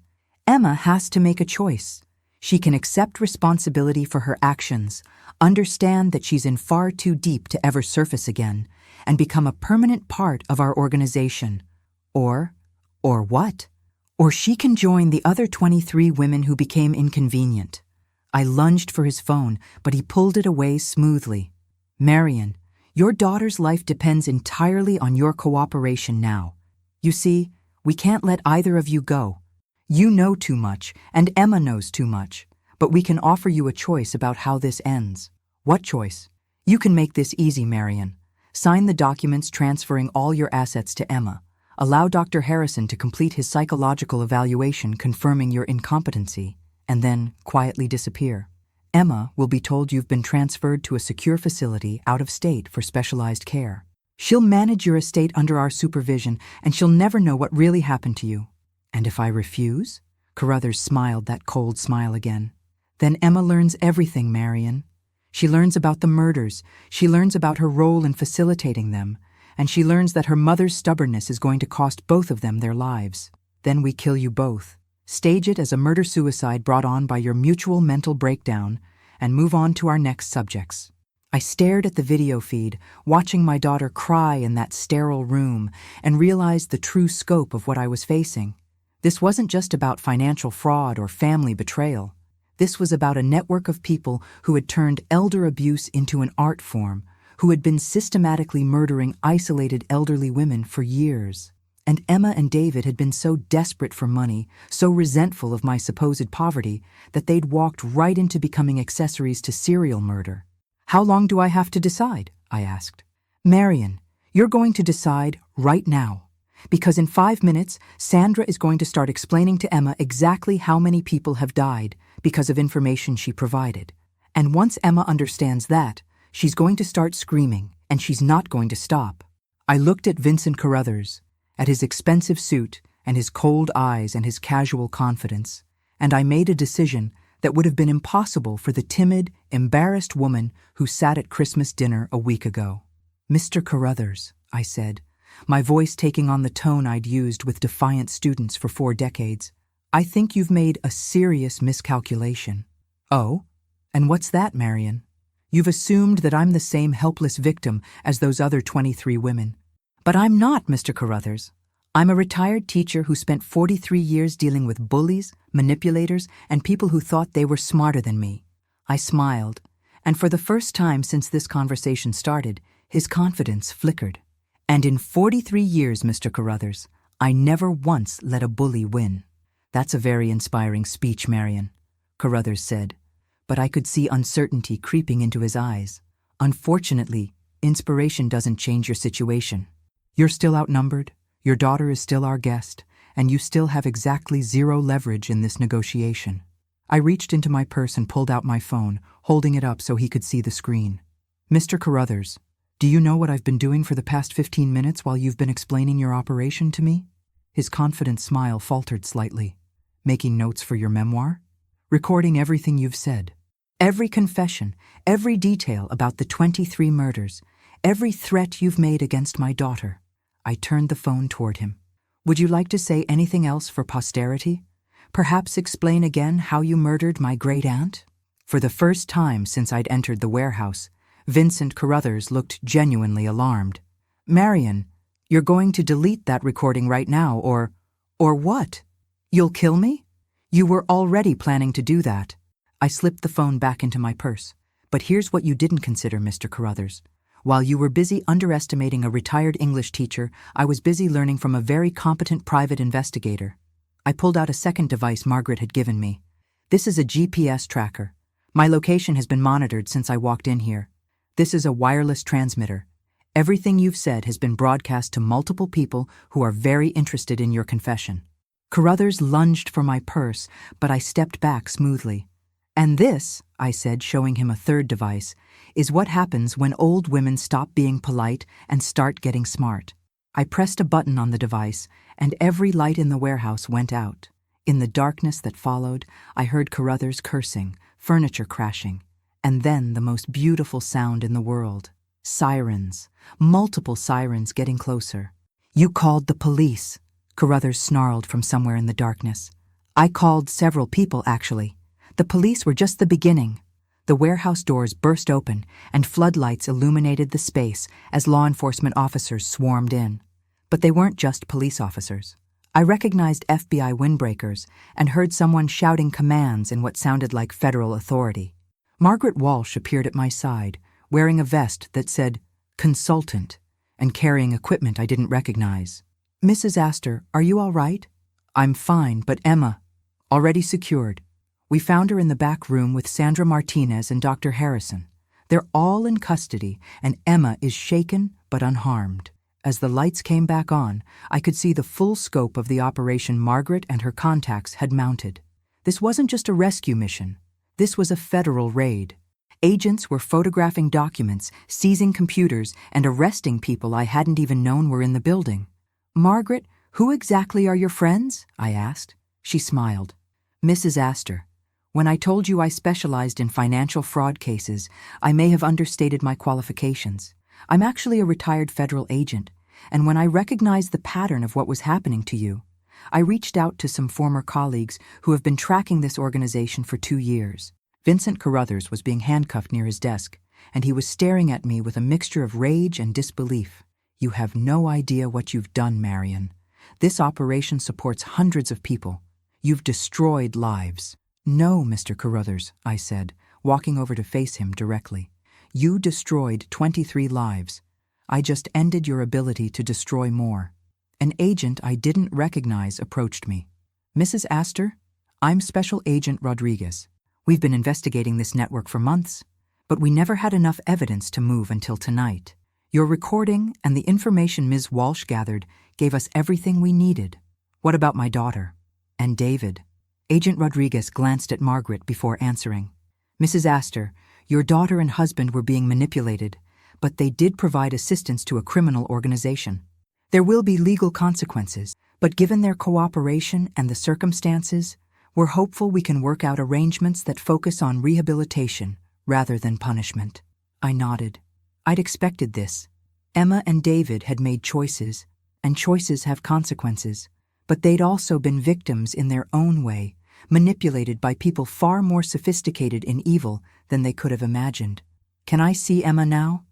Emma has to make a choice. She can accept responsibility for her actions, understand that she's in far too deep to ever surface again, and become a permanent part of our organization. Or what? Or she can join the other 23 women who became inconvenient. I lunged for his phone, but he pulled it away smoothly. Marion, your daughter's life depends entirely on your cooperation now. You see, we can't let either of you go. You know too much, and Emma knows too much, but we can offer you a choice about how this ends. What choice? You can make this easy, Marion. Sign the documents transferring all your assets to Emma. Allow Dr. Harrison to complete his psychological evaluation confirming your incompetency, and then quietly disappear. Emma will be told you've been transferred to a secure facility out of state for specialized care. She'll manage your estate under our supervision, and she'll never know what really happened to you. And if I refuse? Carruthers smiled that cold smile again. Then Emma learns everything, Marion. She learns about the murders, she learns about her role in facilitating them, and she learns that her mother's stubbornness is going to cost both of them their lives. Then we kill you both. Stage it as a murder-suicide brought on by your mutual mental breakdown, and move on to our next subjects. I stared at the video feed, watching my daughter cry in that sterile room, and realized the true scope of what I was facing. This wasn't just about financial fraud or family betrayal. This was about a network of people who had turned elder abuse into an art form, who had been systematically murdering isolated elderly women for years. And Emma and David had been so desperate for money, so resentful of my supposed poverty, that they'd walked right into becoming accessories to serial murder. How long do I have to decide? I asked. Marion, you're going to decide right now. Because in 5 minutes, Sandra is going to start explaining to Emma exactly how many people have died because of information she provided. And once Emma understands that, she's going to start screaming, and she's not going to stop. I looked at Vincent Carruthers. at his expensive suit and his cold eyes and his casual confidence, and I made a decision that would have been impossible for the timid, embarrassed woman who sat at Christmas dinner a week ago. "Mr. Carruthers," I said, my voice taking on the tone I'd used with defiant students for 4 decades, "I think you've made a serious miscalculation." "Oh? And what's that, Marion?" "You've assumed that I'm the same helpless victim as those other 23 women. But I'm not, Mr. Carruthers. I'm a retired teacher who spent 43 years dealing with bullies, manipulators, and people who thought they were smarter than me." I smiled, and for the first time since this conversation started, his confidence flickered. "And in 43 years, Mr. Carruthers, I never once let a bully win." "That's a very inspiring speech, Marion," Carruthers said, but I could see uncertainty creeping into his eyes. "Unfortunately, inspiration doesn't change your situation. You're still outnumbered, your daughter is still our guest, and you still have exactly 0 leverage in this negotiation." I reached into my purse and pulled out my phone, holding it up so he could see the screen. "Mr. Carruthers, do you know what I've been doing for the past 15 minutes while you've been explaining your operation to me?" His confident smile faltered slightly. "Making notes for your memoir? Recording everything you've said. Every confession, every detail about the 23 murders, every threat you've made against my daughter." I turned the phone toward him. "Would you like to say anything else for posterity? Perhaps explain again how you murdered my great-aunt?" For the first time since I'd entered the warehouse, Vincent Carruthers looked genuinely alarmed. "Marion, you're going to delete that recording right now, or what? You'll kill me? You were already planning to do that." I slipped the phone back into my purse. "But here's what you didn't consider, Mr. Carruthers. While you were busy underestimating a retired English teacher, I was busy learning from a very competent private investigator." I pulled out a second device Margaret had given me. "This is a GPS tracker. My location has been monitored since I walked in here. This is a wireless transmitter. Everything you've said has been broadcast to multiple people who are very interested in your confession." Carruthers lunged for my purse, but I stepped back smoothly. "And this," I said, showing him a third device, "is what happens when old women stop being polite and start getting smart." I pressed a button on the device, and every light in the warehouse went out. In the darkness that followed, I heard Carruthers cursing, furniture crashing, and then the most beautiful sound in the world. Sirens, multiple sirens getting closer. "You called the police," Carruthers snarled from somewhere in the darkness. "I called several people, actually. The police were just the beginning." The warehouse doors burst open, and floodlights illuminated the space as law enforcement officers swarmed in. But they weren't just police officers. I recognized FBI windbreakers and heard someone shouting commands in what sounded like federal authority. Margaret Walsh appeared at my side, wearing a vest that said "Consultant" and carrying equipment I didn't recognize. "Mrs. Astor, are you all right?" "I'm fine, but Emma, already secured. We found her in the back room with Sandra Martinez and Dr. Harrison. They're all in custody, and Emma is shaken but unharmed." As the lights came back on, I could see the full scope of the operation Margaret and her contacts had mounted. This wasn't just a rescue mission. This was a federal raid. Agents were photographing documents, seizing computers, and arresting people I hadn't even known were in the building. "Margaret, who exactly are your friends?" I asked. She smiled. "Mrs. Astor, when I told you I specialized in financial fraud cases, I may have understated my qualifications. I'm actually a retired federal agent, and when I recognized the pattern of what was happening to you, I reached out to some former colleagues who have been tracking this organization for 2 years. Vincent Carruthers was being handcuffed near his desk, and he was staring at me with a mixture of rage and disbelief. "You have no idea what you've done, Marion. This operation supports hundreds of people. You've destroyed lives." "No, Mr. Carruthers," I said, walking over to face him directly. "You destroyed 23 lives. I just ended your ability to destroy more." An agent I didn't recognize approached me. "Mrs. Astor, I'm Special Agent Rodriguez. We've been investigating this network for months, but we never had enough evidence to move until tonight. Your recording and the information Ms. Walsh gathered gave us everything we needed. What about my daughter? And David?" Agent Rodriguez glanced at Margaret before answering. "Mrs. Astor, your daughter and husband were being manipulated, but they did provide assistance to a criminal organization. There will be legal consequences, but given their cooperation and the circumstances, we're hopeful we can work out arrangements that focus on rehabilitation rather than punishment. I nodded. I'd expected this. Emma and David had made choices, and choices have consequences, but they'd also been victims in their own way, manipulated by people far more sophisticated in evil than they could have imagined. Can I see Emma now?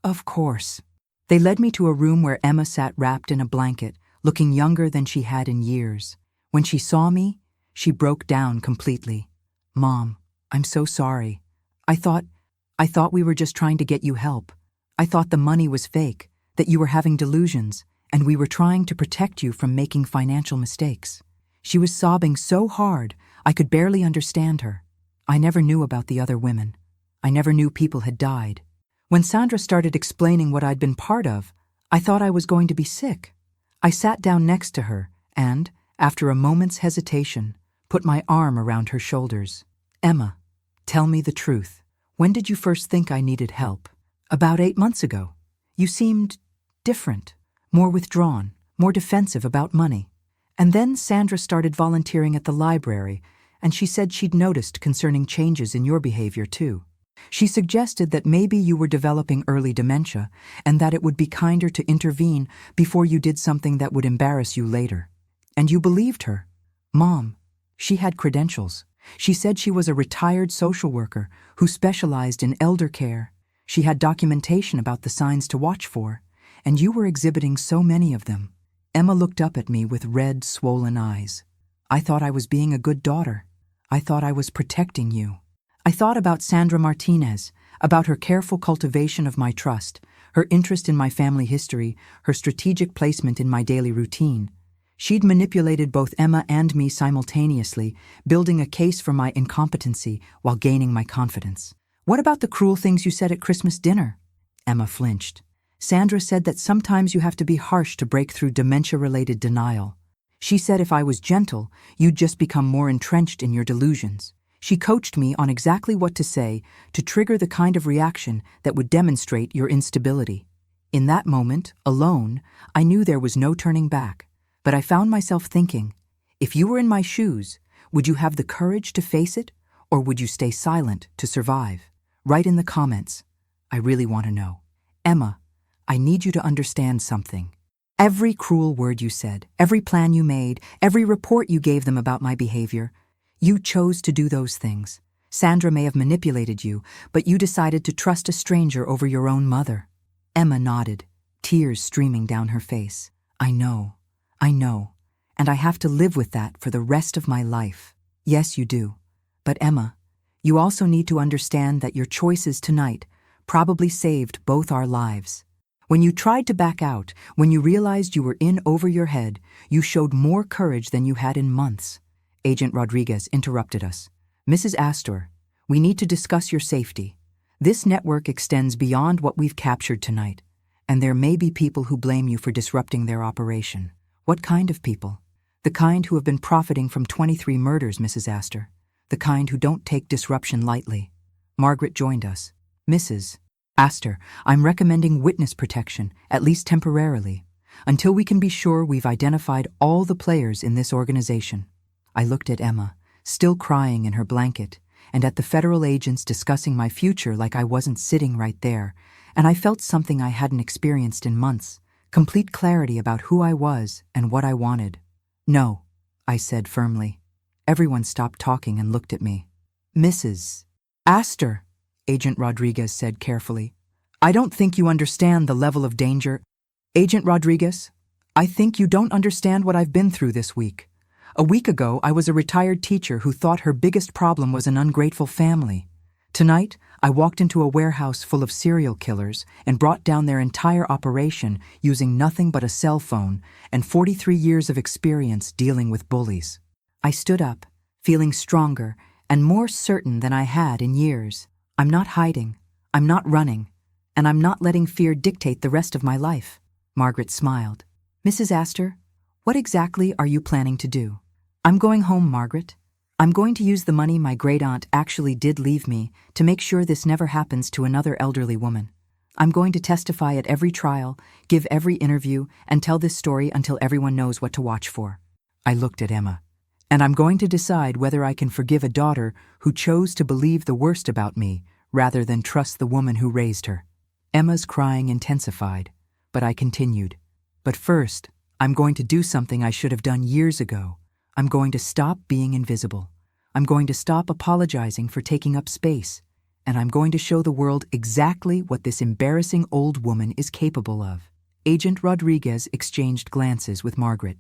Of course. They led me to a room where Emma sat wrapped in a blanket, looking younger than she had in years. When she saw me, she broke down completely. Mom, I'm so sorry. I thought we were just trying to get you help. I thought the money was fake, that you were having delusions, and we were trying to protect you from making financial mistakes. She was sobbing so hard, I could barely understand her. I never knew about the other women. I never knew people had died. When Sandra started explaining what I'd been part of, I thought I was going to be sick. I sat down next to her and, after a moment's hesitation, put my arm around her shoulders. Emma, tell me the truth. When did you first think I needed help? About 8 months ago. You seemed different, more withdrawn, more defensive about money. And then Sandra started volunteering at the library, and she said she'd noticed concerning changes in your behavior too. She suggested that maybe you were developing early dementia and that it would be kinder to intervene before you did something that would embarrass you later. And you believed her. Mom, she had credentials. She said she was a retired social worker who specialized in elder care. She had documentation about the signs to watch for, and you were exhibiting so many of them. Emma looked up at me with red, swollen eyes. I thought I was being a good daughter. I thought I was protecting you. I thought about Sandra Martinez, about her careful cultivation of my trust, her interest in my family history, her strategic placement in my daily routine. She'd manipulated both Emma and me simultaneously, building a case for my incompetency while gaining my confidence. What about the cruel things you said at Christmas dinner? Emma flinched. Sandra said that sometimes you have to be harsh to break through dementia-related denial. She said if I was gentle, you'd just become more entrenched in your delusions. She coached me on exactly what to say to trigger the kind of reaction that would demonstrate your instability. In that moment, alone, I knew there was no turning back, but I found myself thinking, if you were in my shoes, would you have the courage to face it, or would you stay silent to survive? Write in the comments. I really want to know. Emma, I need you to understand something. Every cruel word you said, every plan you made, every report you gave them about my behavior, you chose to do those things. Sandra may have manipulated you, but you decided to trust a stranger over your own mother. Emma nodded, tears streaming down her face. I know, and I have to live with that for the rest of my life. Yes, you do. But Emma, you also need to understand that your choices tonight probably saved both our lives. When you tried to back out, when you realized you were in over your head, you showed more courage than you had in months. Agent Rodriguez interrupted us. Mrs. Astor, we need to discuss your safety. This network extends beyond what we've captured tonight, and there may be people who blame you for disrupting their operation. What kind of people? The kind who have been profiting from 23 murders, Mrs. Astor. The kind who don't take disruption lightly. Margaret joined us. Mrs. Astor, I'm recommending witness protection, at least temporarily, until we can be sure we've identified all the players in this organization. I looked at Emma, still crying in her blanket, and at the federal agents discussing my future like I wasn't sitting right there, and I felt something I hadn't experienced in months, complete clarity about who I was and what I wanted. No, I said firmly. Everyone stopped talking and looked at me. Mrs. Astor, Agent Rodriguez said carefully, I don't think you understand the level of danger. Agent Rodriguez, I think you don't understand what I've been through this week. A week ago, I was a retired teacher who thought her biggest problem was an ungrateful family. Tonight, I walked into a warehouse full of serial killers and brought down their entire operation using nothing but a cell phone and 43 years of experience dealing with bullies. I stood up, feeling stronger and more certain than I had in years. I'm not hiding, I'm not running, and I'm not letting fear dictate the rest of my life. Margaret smiled. Mrs. Astor, what exactly are you planning to do? I'm going home, Margaret. I'm going to use the money my great-aunt actually did leave me to make sure this never happens to another elderly woman. I'm going to testify at every trial, give every interview, and tell this story until everyone knows what to watch for. I looked at Emma. And I'm going to decide whether I can forgive a daughter who chose to believe the worst about me rather than trust the woman who raised her. Emma's crying intensified, but I continued. But first, I'm going to do something I should have done years ago. I'm going to stop being invisible. I'm going to stop apologizing for taking up space. And I'm going to show the world exactly what this embarrassing old woman is capable of. Agent Rodriguez exchanged glances with Margaret.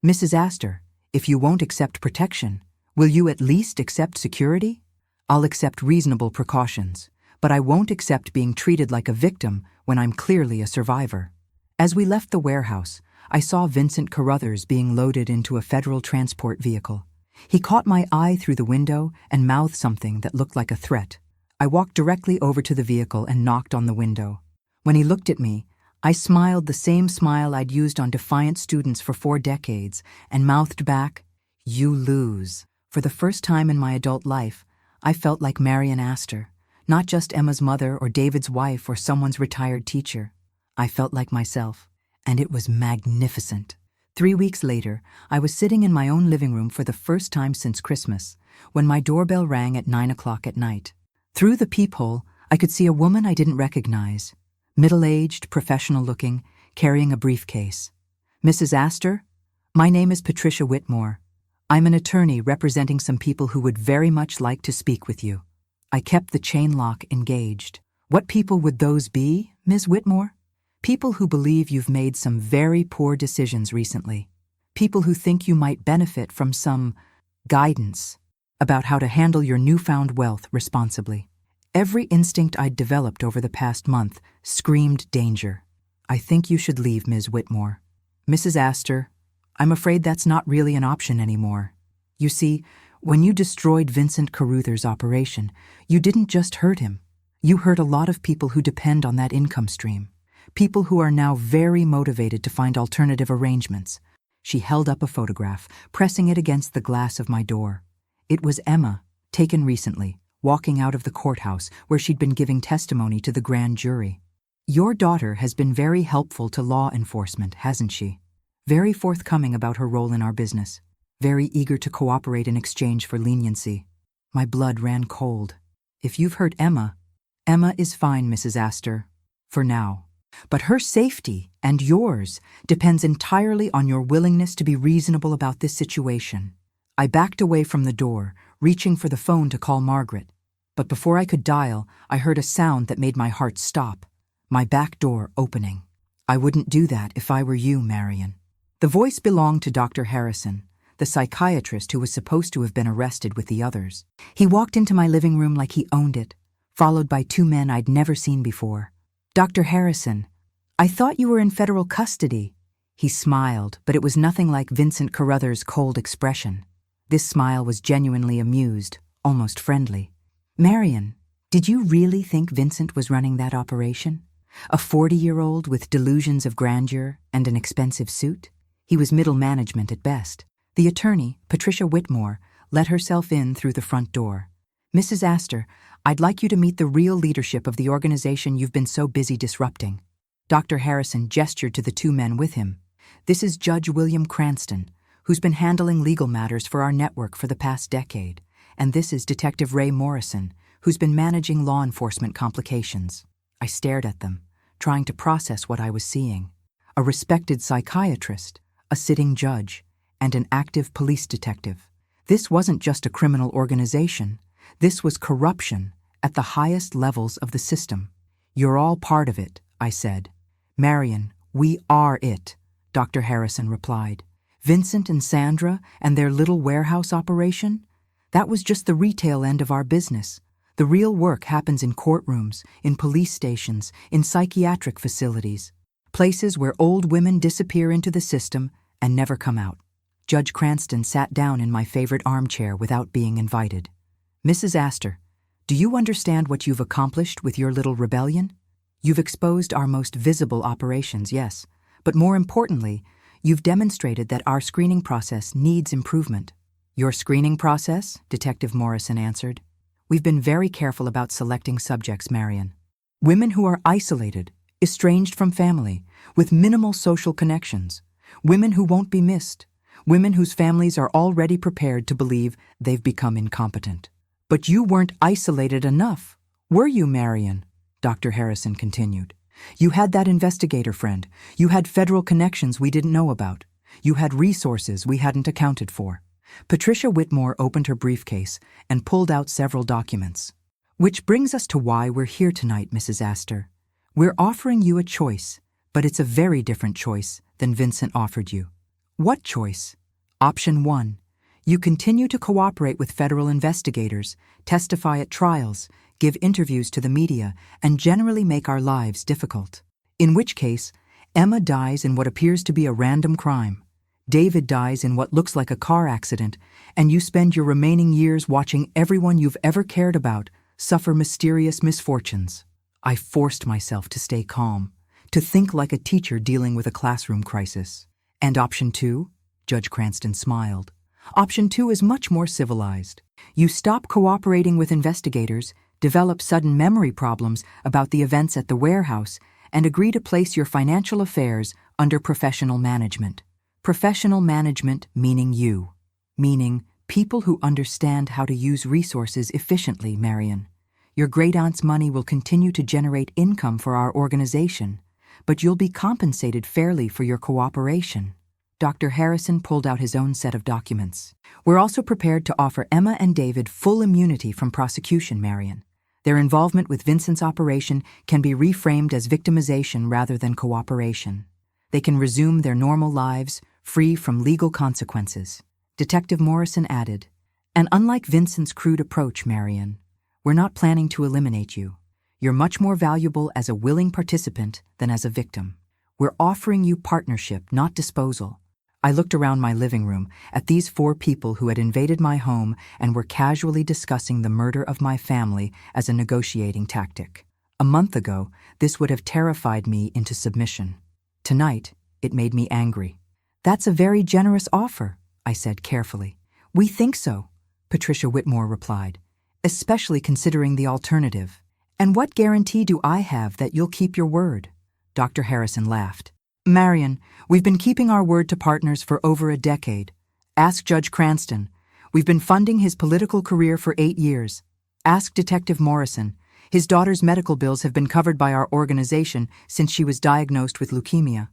Mrs. Astor, if you won't accept protection, will you at least accept security? I'll accept reasonable precautions, but I won't accept being treated like a victim when I'm clearly a survivor. As we left the warehouse, I saw Vincent Carruthers being loaded into a federal transport vehicle. He caught my eye through the window and mouthed something that looked like a threat. I walked directly over to the vehicle and knocked on the window. When he looked at me, I smiled the same smile I'd used on defiant students for 4 decades and mouthed back, "You lose." For the first time in my adult life, I felt like Marion Astor, not just Emma's mother or David's wife or someone's retired teacher. I felt like myself, and it was magnificent. 3 weeks later, I was sitting in my own living room for the first time since Christmas, when my doorbell rang at 9 o'clock at night. Through the peephole, I could see a woman I didn't recognize. Middle-aged, professional-looking, carrying a briefcase. Mrs. Astor? My name is Patricia Whitmore. I'm an attorney representing some people who would very much like to speak with you. I kept the chain lock engaged. What people would those be, Ms. Whitmore? People who believe you've made some very poor decisions recently. People who think you might benefit from some guidance about how to handle your newfound wealth responsibly. Every instinct I'd developed over the past month screamed danger. I think you should leave, Ms. Whitmore. Mrs. Astor, I'm afraid that's not really an option anymore. You see, when you destroyed Vincent Carruthers' operation, you didn't just hurt him. You hurt a lot of people who depend on that income stream. People who are now very motivated to find alternative arrangements. She held up a photograph, pressing it against the glass of my door. It was Emma, taken recently, walking out of the courthouse where she'd been giving testimony to the grand jury. Your daughter has been very helpful to law enforcement, hasn't she? Very forthcoming about her role in our business. Very eager to cooperate in exchange for leniency. My blood ran cold. If you've hurt Emma, Emma is fine, Mrs. Astor. For now. But her safety, and yours, depends entirely on your willingness to be reasonable about this situation. I backed away from the door, reaching for the phone to call Margaret. But before I could dial, I heard a sound that made my heart stop. My back door opening. I wouldn't do that if I were you, Marion. The voice belonged to Dr. Harrison, the psychiatrist who was supposed to have been arrested with the others. He walked into my living room like he owned it, followed by 2 men I'd never seen before. Dr. Harrison, I thought you were in federal custody. He smiled, but it was nothing like Vincent Carruthers' cold expression. This smile was genuinely amused, almost friendly. Marion, did you really think Vincent was running that operation? A 40-year-old with delusions of grandeur and an expensive suit? He was middle management at best. The attorney, Patricia Whitmore, let herself in through the front door. Mrs. Astor, I'd like you to meet the real leadership of the organization you've been so busy disrupting. Dr. Harrison gestured to the 2 men with him. This is Judge William Cranston, who's been handling legal matters for our network for the past decade. And this is Detective Ray Morrison, who's been managing law enforcement complications. I stared at them, trying to process what I was seeing. A respected psychiatrist, a sitting judge, and an active police detective. This wasn't just a criminal organization. This was corruption at the highest levels of the system. You're all part of it, I said. Marion, we are it, Dr. Harrison replied. Vincent and Sandra and their little warehouse operation? That was just the retail end of our business. The real work happens in courtrooms, in police stations, in psychiatric facilities, places where old women disappear into the system and never come out. Judge Cranston sat down in my favorite armchair without being invited. Mrs. Astor, do you understand what you've accomplished with your little rebellion? You've exposed our most visible operations, yes, but more importantly, you've demonstrated that our screening process needs improvement. Your screening process? Detective Morrison answered. We've been very careful about selecting subjects, Marion. Women who are isolated, estranged from family, with minimal social connections. Women who won't be missed. Women whose families are already prepared to believe they've become incompetent. But you weren't isolated enough, were you, Marion? Dr. Harrison continued. You had that investigator friend. You had federal connections we didn't know about. You had resources we hadn't accounted for. Patricia Whitmore opened her briefcase and pulled out several documents. Which brings us to why we're here tonight, Mrs. Astor. We're offering you a choice, but it's a very different choice than Vincent offered you. What choice? Option 1. You continue to cooperate with federal investigators, testify at trials, give interviews to the media, and generally make our lives difficult. In which case, Emma dies in what appears to be a random crime. David dies in what looks like a car accident, and you spend your remaining years watching everyone you've ever cared about suffer mysterious misfortunes. I forced myself to stay calm, to think like a teacher dealing with a classroom crisis. And option 2? Judge Cranston smiled. Option 2 is much more civilized. You stop cooperating with investigators, develop sudden memory problems about the events at the warehouse, and agree to place your financial affairs under professional management. Professional management meaning you. Meaning people who understand how to use resources efficiently, Marion. Your great-aunt's money will continue to generate income for our organization, but you'll be compensated fairly for your cooperation. Dr. Harrison pulled out his own set of documents. We're also prepared to offer Emma and David full immunity from prosecution, Marion. Their involvement with Vincent's operation can be reframed as victimization rather than cooperation. They can resume their normal lives, free from legal consequences. Detective Morrison added, and unlike Vincent's crude approach, Marion, we're not planning to eliminate you. You're much more valuable as a willing participant than as a victim. We're offering you partnership, not disposal. I looked around my living room at these 4 people who had invaded my home and were casually discussing the murder of my family as a negotiating tactic. A month ago, this would have terrified me into submission. Tonight, it made me angry. That's a very generous offer, I said carefully. We think so, Patricia Whitmore replied, especially considering the alternative. And what guarantee do I have that you'll keep your word? Dr. Harrison laughed. Marion, we've been keeping our word to partners for over a decade. Ask Judge Cranston. We've been funding his political career for 8 years. Ask Detective Morrison. His daughter's medical bills have been covered by our organization since she was diagnosed with leukemia.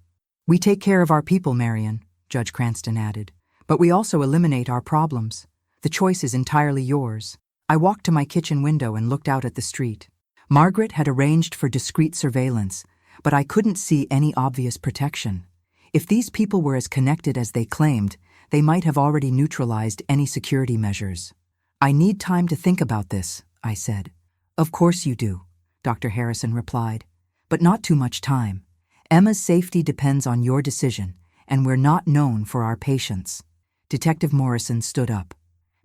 We take care of our people, Marion, Judge Cranston added, but we also eliminate our problems. The choice is entirely yours. I walked to my kitchen window and looked out at the street. Margaret had arranged for discreet surveillance, but I couldn't see any obvious protection. If these people were as connected as they claimed, they might have already neutralized any security measures. I need time to think about this, I said. Of course you do, Dr. Harrison replied, but not too much time. Emma's safety depends on your decision, and we're not known for our patience. Detective Morrison stood up.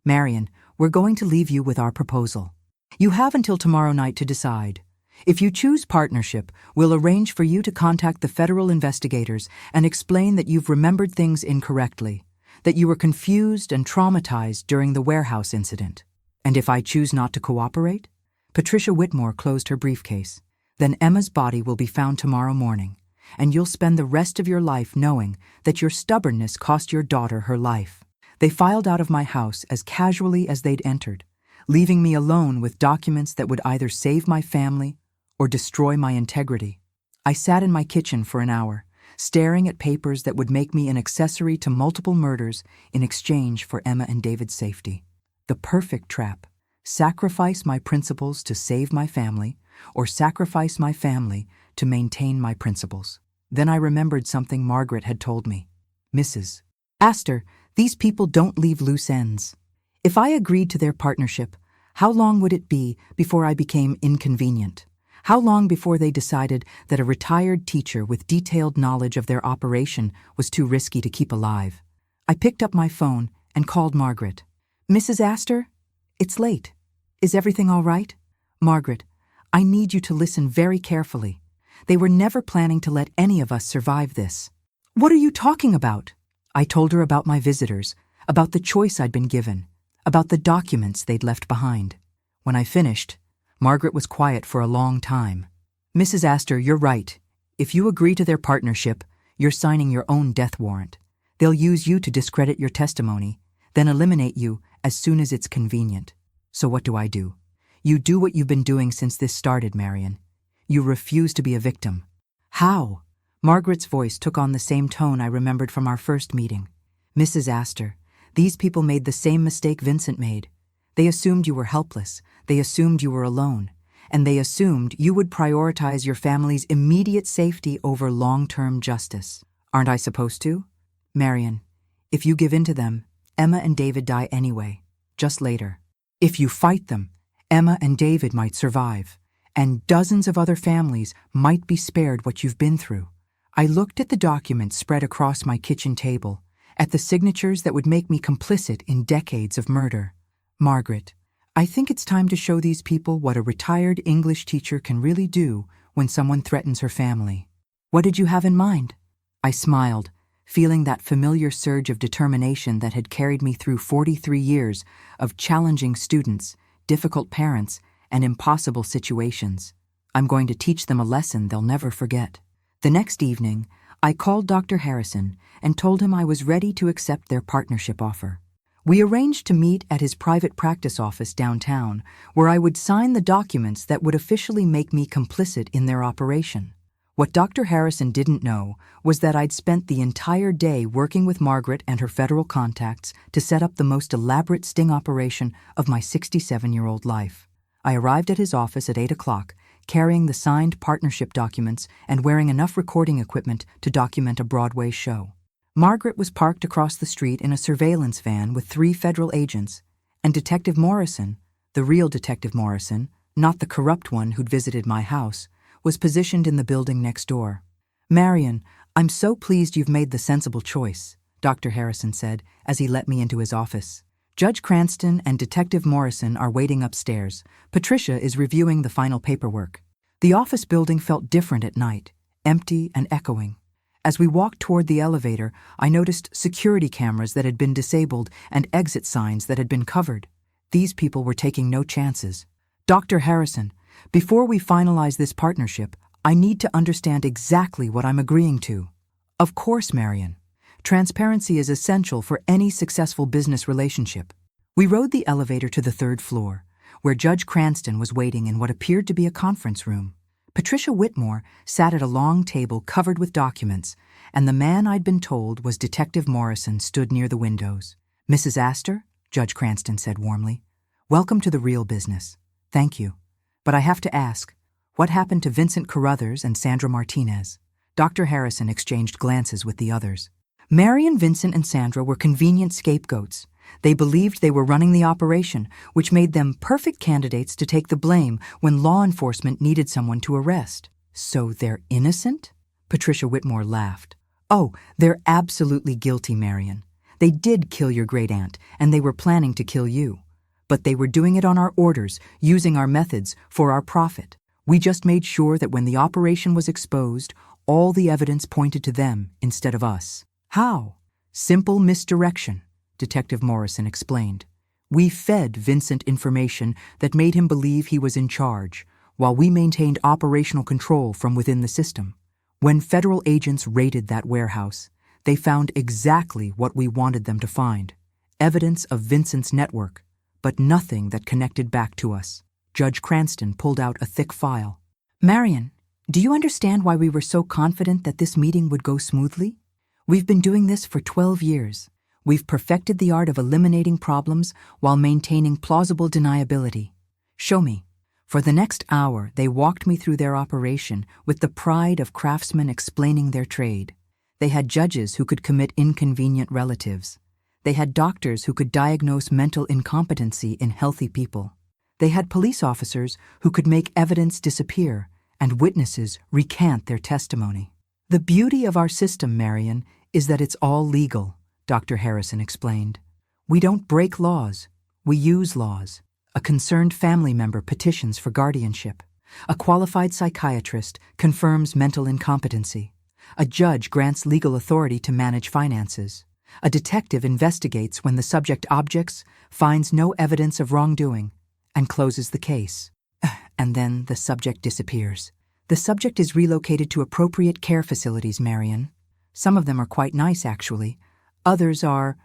Marion, we're going to leave you with our proposal. You have until tomorrow night to decide. If you choose partnership, we'll arrange for you to contact the federal investigators and explain that you've remembered things incorrectly, that you were confused and traumatized during the warehouse incident. And if I choose not to cooperate? Patricia Whitmore closed her briefcase. Then Emma's body will be found tomorrow morning, and you'll spend the rest of your life knowing that your stubbornness cost your daughter her life. They filed out of my house as casually as they'd entered, leaving me alone with documents that would either save my family or destroy my integrity. I sat in my kitchen for an hour, staring at papers that would make me an accessory to multiple murders in exchange for Emma and David's safety. The perfect trap. Sacrifice my principles to save my family, or sacrifice my family to maintain my principles. Then I remembered something Margaret had told me. Mrs. Astor, these people don't leave loose ends. If I agreed to their partnership, how long would it be before I became inconvenient? How long before they decided that a retired teacher with detailed knowledge of their operation was too risky to keep alive? I picked up my phone and called Margaret. Mrs. Astor, it's late. Is everything all right? Margaret, I need you to listen very carefully. They were never planning to let any of us survive this. What are you talking about? I told her about my visitors, about the choice I'd been given, about the documents they'd left behind. When I finished, Margaret was quiet for a long time. Mrs. Astor, you're right. If you agree to their partnership, you're signing your own death warrant. They'll use you to discredit your testimony, then eliminate you as soon as it's convenient. So what do? You do what you've been doing since this started, Marion. You refuse to be a victim. How? Margaret's voice took on the same tone I remembered from our first meeting. Mrs. Astor, these people made the same mistake Vincent made. They assumed you were helpless, they assumed you were alone, and they assumed you would prioritize your family's immediate safety over long-term justice. Aren't I supposed to? Marion, if you give in to them, Emma and David die anyway, just later. If you fight them, Emma and David might survive, and dozens of other families might be spared what you've been through. I looked at the documents spread across my kitchen table, at the signatures that would make me complicit in decades of murder. Margaret, I think it's time to show these people what a retired English teacher can really do when someone threatens her family. What did you have in mind? I smiled, feeling that familiar surge of determination that had carried me through 43 years of challenging students, difficult parents, and impossible situations. I'm going to teach them a lesson they'll never forget. The next evening, I called Dr. Harrison and told him I was ready to accept their partnership offer. We arranged to meet at his private practice office downtown, where I would sign the documents that would officially make me complicit in their operation. What Dr. Harrison didn't know was that I'd spent the entire day working with Margaret and her federal contacts to set up the most elaborate sting operation of my 67-year-old life. I arrived at his office at 8 o'clock, carrying the signed partnership documents and wearing enough recording equipment to document a Broadway show. Margaret was parked across the street in a surveillance van with 3 federal agents, and Detective Morrison, the real Detective Morrison, not the corrupt one who'd visited my house, was positioned in the building next door. Marion, I'm so pleased you've made the sensible choice, Dr. Harrison said as he let me into his office. Judge Cranston and Detective Morrison are waiting upstairs. Patricia is reviewing the final paperwork. The office building felt different at night, empty and echoing. As we walked toward the elevator, I noticed security cameras that had been disabled and exit signs that had been covered. These people were taking no chances. Dr. Harrison, before we finalize this partnership, I need to understand exactly what I'm agreeing to. Of course, Marion. Transparency is essential for any successful business relationship. We rode the elevator to the 3rd floor, where Judge Cranston was waiting in what appeared to be a conference room. Patricia Whitmore sat at a long table covered with documents, and the man I'd been told was Detective Morrison stood near the windows. Mrs. Astor, Judge Cranston said warmly, welcome to the real business. Thank you. But I have to ask, what happened to Vincent Carruthers and Sandra Martinez? Dr. Harrison exchanged glances with the others. Marion, Vincent, and Sandra were convenient scapegoats. They believed they were running the operation, which made them perfect candidates to take the blame when law enforcement needed someone to arrest. So they're innocent? Patricia Whitmore laughed. Oh, they're absolutely guilty, Marion. They did kill your great-aunt, and they were planning to kill you. But they were doing it on our orders, using our methods for our profit. We just made sure that when the operation was exposed, all the evidence pointed to them instead of us. How? Simple misdirection, Detective Morrison explained. We fed Vincent information that made him believe he was in charge, while we maintained operational control from within the system. When federal agents raided that warehouse, they found exactly what we wanted them to find: evidence of Vincent's network, but nothing that connected back to us. Judge Cranston pulled out a thick file. Marion, do you understand why we were so confident that this meeting would go smoothly? We've been doing this for 12 years. We've perfected the art of eliminating problems while maintaining plausible deniability. Show me. For the next hour, they walked me through their operation with the pride of craftsmen explaining their trade. They had judges who could commit inconvenient relatives. They had doctors who could diagnose mental incompetency in healthy people. They had police officers who could make evidence disappear and witnesses recant their testimony. The beauty of our system, Marion, is that it's all legal, Dr. Harrison explained. We don't break laws, we use laws. A concerned family member petitions for guardianship. A qualified psychiatrist confirms mental incompetency. A judge grants legal authority to manage finances. A detective investigates when the subject objects, finds no evidence of wrongdoing, and closes the case. And then the subject disappears. The subject is relocated to appropriate care facilities, Marion. Some of them are quite nice, actually. Others are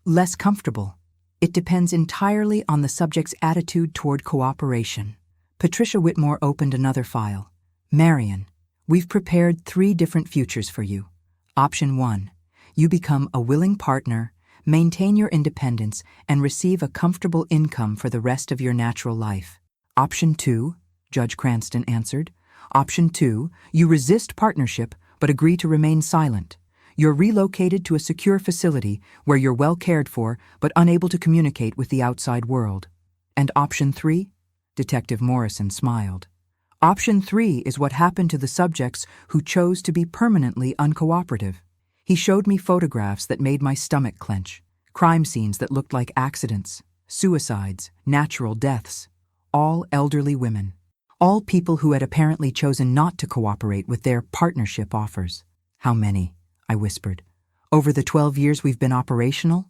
less comfortable. It depends entirely on the subject's attitude toward cooperation. Patricia Whitmore opened another file. Marion, we've prepared 3 different futures for you. Option 1, you become a willing partner, maintain your independence, and receive a comfortable income for the rest of your natural life. Option 2, Judge Cranston answered. Option 2, you resist partnership but agree to remain silent. You're relocated to a secure facility where you're well cared for but unable to communicate with the outside world. And Option 3? Detective Morrison smiled. Option 3 is what happened to the subjects who chose to be permanently uncooperative. He showed me photographs that made my stomach clench, crime scenes that looked like accidents, suicides, natural deaths, all elderly women. All people who had apparently chosen not to cooperate with their partnership offers. How many? I whispered. Over the 12 years we've been operational?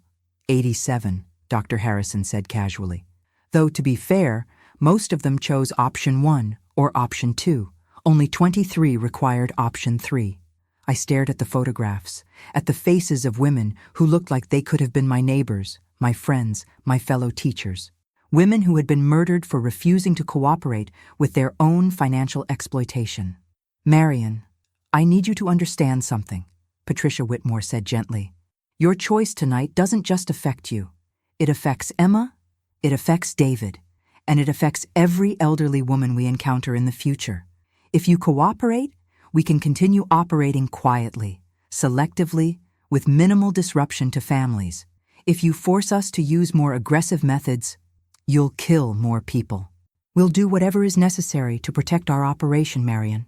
87, Dr. Harrison said casually. Though, to be fair, most of them chose Option 1 or Option 2. Only 23 required Option 3. I stared at the photographs, at the faces of women who looked like they could have been my neighbors, my friends, my fellow teachers. Women who had been murdered for refusing to cooperate with their own financial exploitation. Marion, I need you to understand something, Patricia Whitmore said gently. Your choice tonight doesn't just affect you. It affects Emma, it affects David, and it affects every elderly woman we encounter in the future. If you cooperate, we can continue operating quietly, selectively, with minimal disruption to families. If you force us to use more aggressive methods, you'll kill more people. We'll do whatever is necessary to protect our operation, Marion.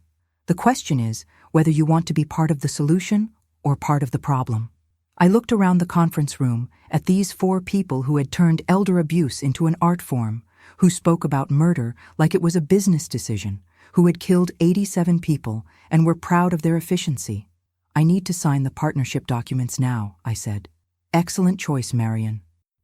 The question is whether you want to be part of the solution or part of the problem. I looked around the conference room at these 4 people who had turned elder abuse into an art form, who spoke about murder like it was a business decision, who had killed 87 people and were proud of their efficiency. I need to sign the partnership documents now, I said. Excellent choice, Marion.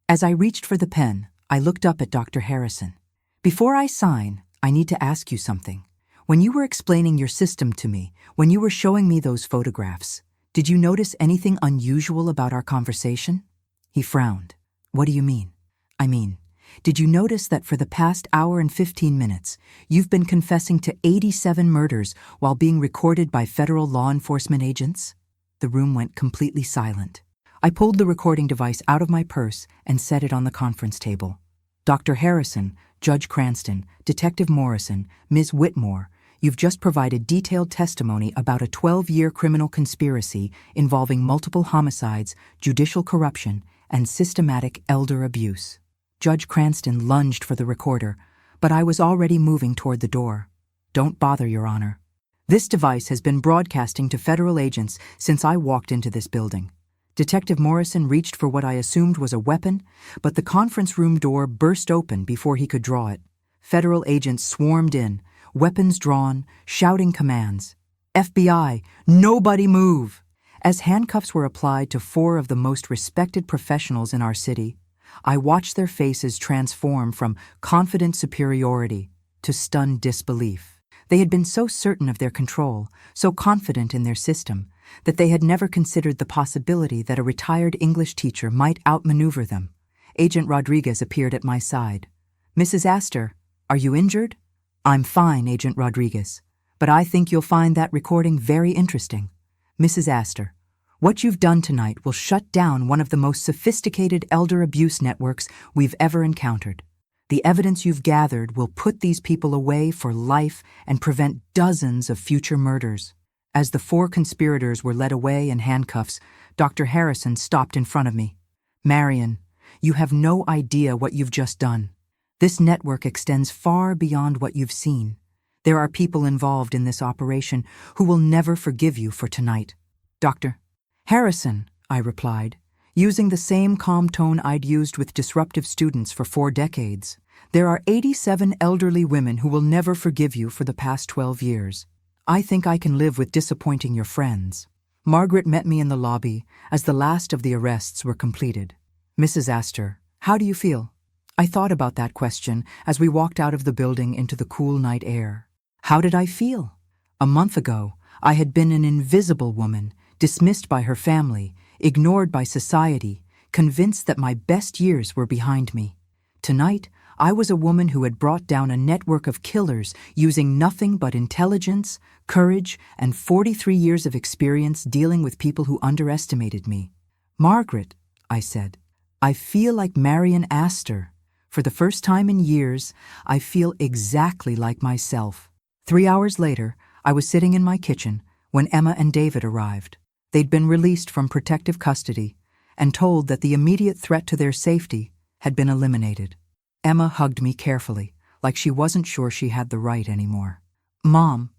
As I reached for the pen, I looked up at Dr. Harrison. Before I sign, I need to ask you something. When you were explaining your system to me, when you were showing me those photographs, did you notice anything unusual about our conversation? He frowned. What do you mean? I mean, did you notice that for the past hour and 15 minutes, you've been confessing to 87 murders while being recorded by federal law enforcement agents? The room went completely silent. I pulled the recording device out of my purse and set it on the conference table. Dr. Harrison, Judge Cranston, Detective Morrison, Ms. Whitmore, you've just provided detailed testimony about a 12-year criminal conspiracy involving multiple homicides, judicial corruption, and systematic elder abuse. Judge Cranston lunged for the recorder, but I was already moving toward the door. Don't bother, Your Honor. This device has been broadcasting to federal agents since I walked into this building. Detective Morrison reached for what I assumed was a weapon, but the conference room door burst open before he could draw it. Federal agents swarmed in, weapons drawn, shouting commands. FBI, nobody move! As handcuffs were applied to 4 of the most respected professionals in our city, I watched their faces transform from confident superiority to stunned disbelief. They had been so certain of their control, so confident in their system, that they had never considered the possibility that a retired English teacher might outmaneuver them. Agent Rodriguez appeared at my side. Mrs. Astor, are you injured? I'm fine, Agent Rodriguez, but I think you'll find that recording very interesting. Mrs. Astor, what you've done tonight will shut down one of the most sophisticated elder abuse networks we've ever encountered. The evidence you've gathered will put these people away for life and prevent dozens of future murders. As the 4 conspirators were led away in handcuffs, Dr. Harrison stopped in front of me. Marion, you have no idea what you've just done. This network extends far beyond what you've seen. There are people involved in this operation who will never forgive you for tonight. Dr. Harrison, I replied, using the same calm tone I'd used with disruptive students for 4 decades. There are 87 elderly women who will never forgive you for the past 12 years. I think I can live with disappointing your friends. Margaret met me in the lobby as the last of the arrests were completed. Mrs. Astor, how do you feel? I thought about that question as we walked out of the building into the cool night air. How did I feel? A month ago, I had been an invisible woman, dismissed by her family, ignored by society, convinced that my best years were behind me. Tonight, I was a woman who had brought down a network of killers using nothing but intelligence, courage, and 43 years of experience dealing with people who underestimated me. "Margaret," I said, "I feel like Marion Astor. For the first time in years, I feel exactly like myself." 3 hours later, I was sitting in my kitchen when Emma and David arrived. They'd been released from protective custody and told that the immediate threat to their safety had been eliminated. Emma hugged me carefully, like she wasn't sure she had the right anymore. "Mom,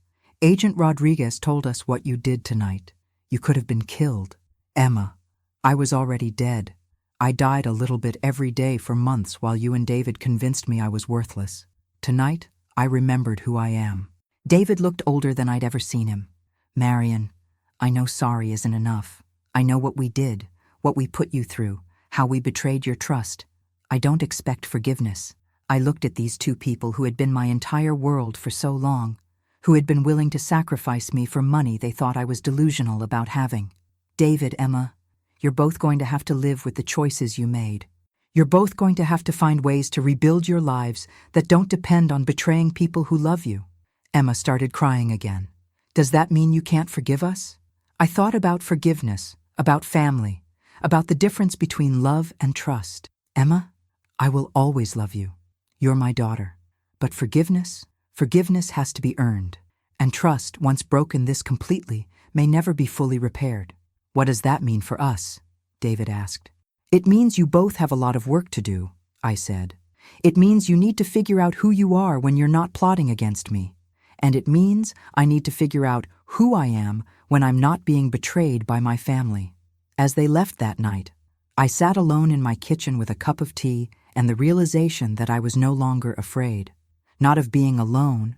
Agent Rodriguez told us what you did tonight. You could have been killed." "Emma, I was already dead. I died a little bit every day for months while you and David convinced me I was worthless. Tonight, I remembered who I am." David looked older than I'd ever seen him. "Marion, I know sorry isn't enough. I know what we did, what we put you through, how we betrayed your trust. I don't expect forgiveness." I looked at these two people who had been my entire world for so long, who had been willing to sacrifice me for money they thought I was delusional about having. "David, Emma, you're both going to have to live with the choices you made. You're both going to have to find ways to rebuild your lives that don't depend on betraying people who love you." Emma started crying again. "Does that mean you can't forgive us?" I thought about forgiveness, about family, about the difference between love and trust. "Emma, I will always love you. You're my daughter. But forgiveness has to be earned. And trust, once broken this completely, may never be fully repaired." "What does that mean for us?" David asked. "It means you both have a lot of work to do," I said. "It means you need to figure out who you are when you're not plotting against me. And it means I need to figure out who I am when I'm not being betrayed by my family." As they left that night, I sat alone in my kitchen with a cup of tea and the realization that I was no longer afraid. Not of being alone,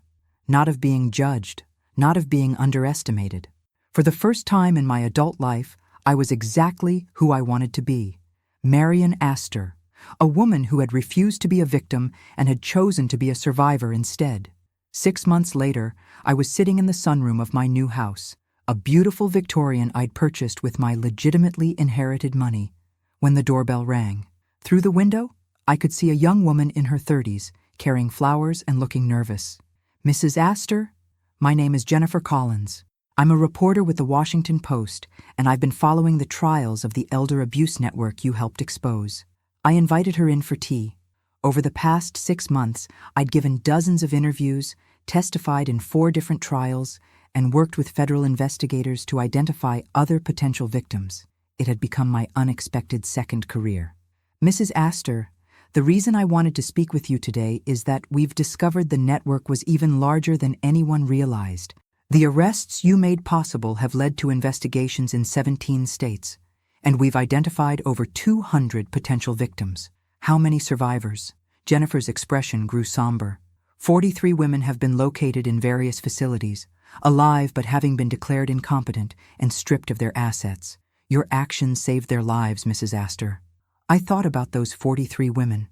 not of being judged, not of being underestimated. For the first time in my adult life, I was exactly who I wanted to be. Marion Astor, a woman who had refused to be a victim and had chosen to be a survivor instead. 6 months later, I was sitting in the sunroom of my new house, a beautiful Victorian I'd purchased with my legitimately inherited money, when the doorbell rang. Through the window, I could see a young woman in her 30s, carrying flowers and looking nervous. "Mrs. Astor, my name is Jennifer Collins. I'm a reporter with the Washington Post, and I've been following the trials of the elder abuse network you helped expose." I invited her in for tea. Over the past 6 months, I'd given dozens of interviews, testified in 4 different trials, and worked with federal investigators to identify other potential victims. It had become my unexpected second career. "Mrs. Astor, the reason I wanted to speak with you today is that we've discovered the network was even larger than anyone realized. The arrests you made possible have led to investigations in 17 states, and we've identified over 200 potential victims. How many survivors?" Jennifer's expression grew somber. 43 women have been located in various facilities, alive but having been declared incompetent and stripped of their assets. Your actions saved their lives, Mrs. Astor." I thought about those 43 women,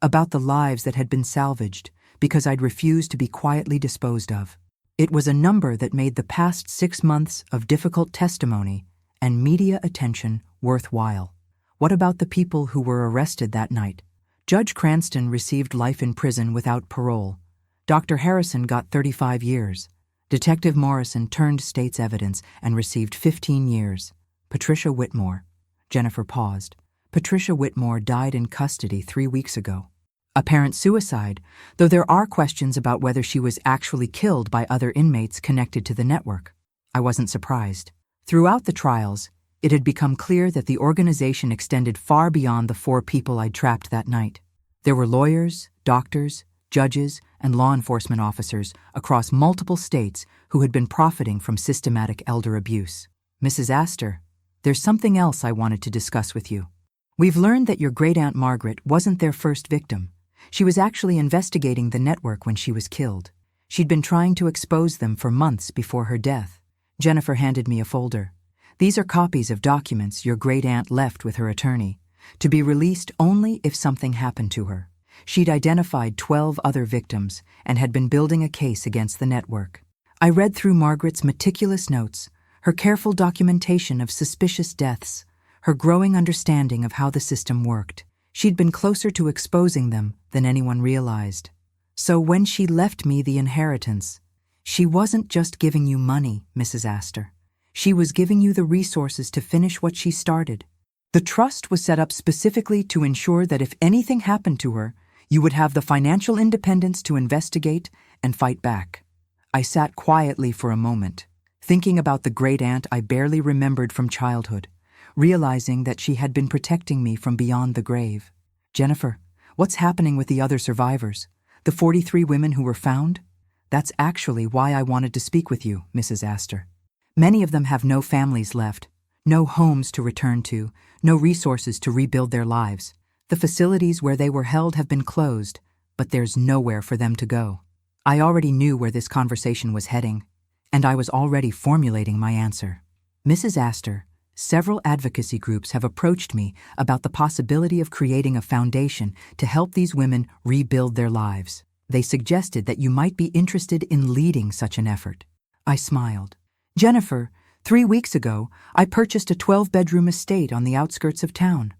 about the lives that had been salvaged because I'd refused to be quietly disposed of. It was a number that made the past 6 months of difficult testimony and media attention worthwhile. What about the people who were arrested that night? Judge Cranston received life in prison without parole. Dr. Harrison got 35 years. Detective Morrison turned state's evidence and received 15 years. Patricia Whitmore. Jennifer paused. Patricia Whitmore died in custody 3 weeks ago. Apparent suicide, though there are questions about whether she was actually killed by other inmates connected to the network. I wasn't surprised. Throughout the trials, it had become clear that the organization extended far beyond the 4 people I'd trapped that night. There were lawyers, doctors, judges, and law enforcement officers across multiple states who had been profiting from systematic elder abuse. "Mrs. Astor, there's something else I wanted to discuss with you. We've learned that your great-aunt Margaret wasn't their first victim. She was actually investigating the network when she was killed. She'd been trying to expose them for months before her death." Jennifer handed me a folder. "These are copies of documents your great-aunt left with her attorney, to be released only if something happened to her. She'd identified 12 other victims and had been building a case against the network." I read through Margaret's meticulous notes, her careful documentation of suspicious deaths, her growing understanding of how the system worked. She'd been closer to exposing them than anyone realized. So when she left me the inheritance, she wasn't just giving you money, Mrs. Astor. She was giving you the resources to finish what she started. The trust was set up specifically to ensure that if anything happened to her, you would have the financial independence to investigate and fight back. I sat quietly for a moment, thinking about the great-aunt I barely remembered from childhood, realizing that she had been protecting me from beyond the grave. Jennifer, what's happening with the other survivors? The 43 women who were found? That's actually why I wanted to speak with you, Mrs. Astor. Many of them have no families left, no homes to return to, no resources to rebuild their lives. The facilities where they were held have been closed, but there's nowhere for them to go. I already knew where this conversation was heading, and I was already formulating my answer. Mrs. Astor, several advocacy groups have approached me about the possibility of creating a foundation to help these women rebuild their lives. They suggested that you might be interested in leading such an effort. I smiled. Jennifer, 3 weeks ago, I purchased a 12-bedroom estate on the outskirts of town.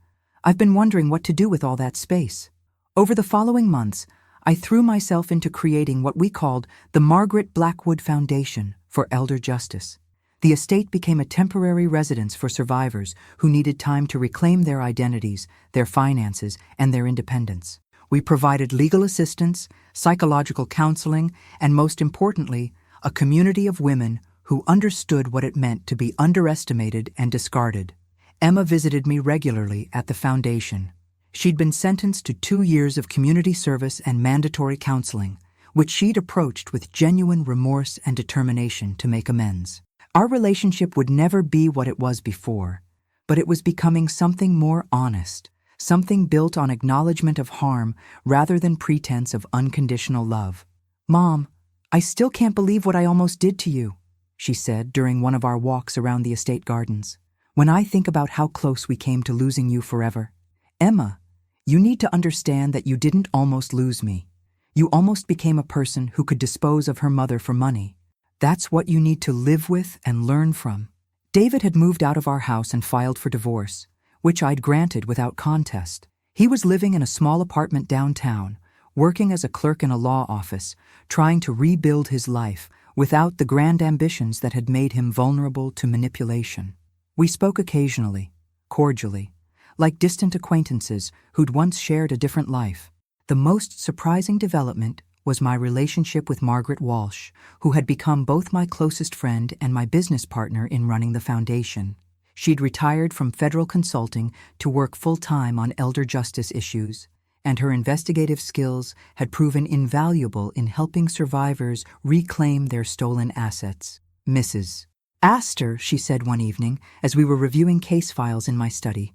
I've been wondering what to do with all that space. Over the following months, I threw myself into creating what we called the Margaret Blackwood Foundation for Elder Justice. The estate became a temporary residence for survivors who needed time to reclaim their identities, their finances, and their independence. We provided legal assistance, psychological counseling, and most importantly, a community of women who understood what it meant to be underestimated and discarded. Emma visited me regularly at the foundation. She'd been sentenced to 2 years of community service and mandatory counseling, which she'd approached with genuine remorse and determination to make amends. Our relationship would never be what it was before, but it was becoming something more honest, something built on acknowledgement of harm rather than pretense of unconditional love. Mom, I still can't believe what I almost did to you, she said during one of our walks around the estate gardens. When I think about how close we came to losing you forever. Emma, you need to understand that you didn't almost lose me. You almost became a person who could dispose of her mother for money. That's what you need to live with and learn from. David had moved out of our house and filed for divorce, which I'd granted without contest. He was living in a small apartment downtown, working as a clerk in a law office, trying to rebuild his life without the grand ambitions that had made him vulnerable to manipulation. We spoke occasionally, cordially, like distant acquaintances who'd once shared a different life. The most surprising development was my relationship with Margaret Walsh, who had become both my closest friend and my business partner in running the foundation. She'd retired from federal consulting to work full-time on elder justice issues, and her investigative skills had proven invaluable in helping survivors reclaim their stolen assets. Mrs. Astor, she said one evening as we were reviewing case files in my study,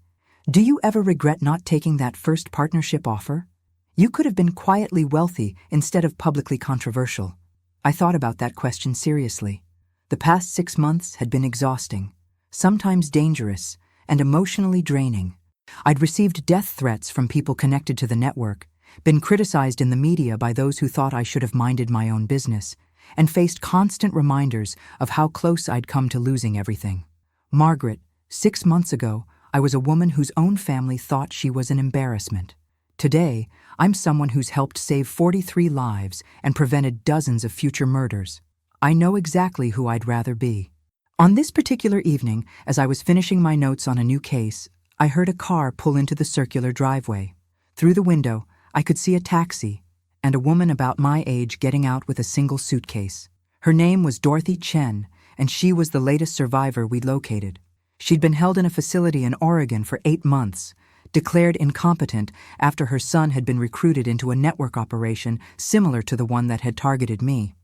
do you ever regret not taking that first partnership offer? You could have been quietly wealthy instead of publicly controversial. I thought about that question seriously. The past 6 months had been exhausting, sometimes dangerous, and emotionally draining. I'd received death threats from people connected to the network, been criticized in the media by those who thought I should have minded my own business, and faced constant reminders of how close I'd come to losing everything. Margaret, 6 months ago, I was a woman whose own family thought she was an embarrassment. Today, I'm someone who's helped save 43 lives and prevented dozens of future murders. I know exactly who I'd rather be. On this particular evening, as I was finishing my notes on a new case, I heard a car pull into the circular driveway. Through the window, I could see a taxi and a woman about my age getting out with a single suitcase. Her name was Dorothy Chen, and she was the latest survivor we'd located. She'd been held in a facility in Oregon for 8 months, declared incompetent after her son had been recruited into a network operation similar to the one that had targeted me.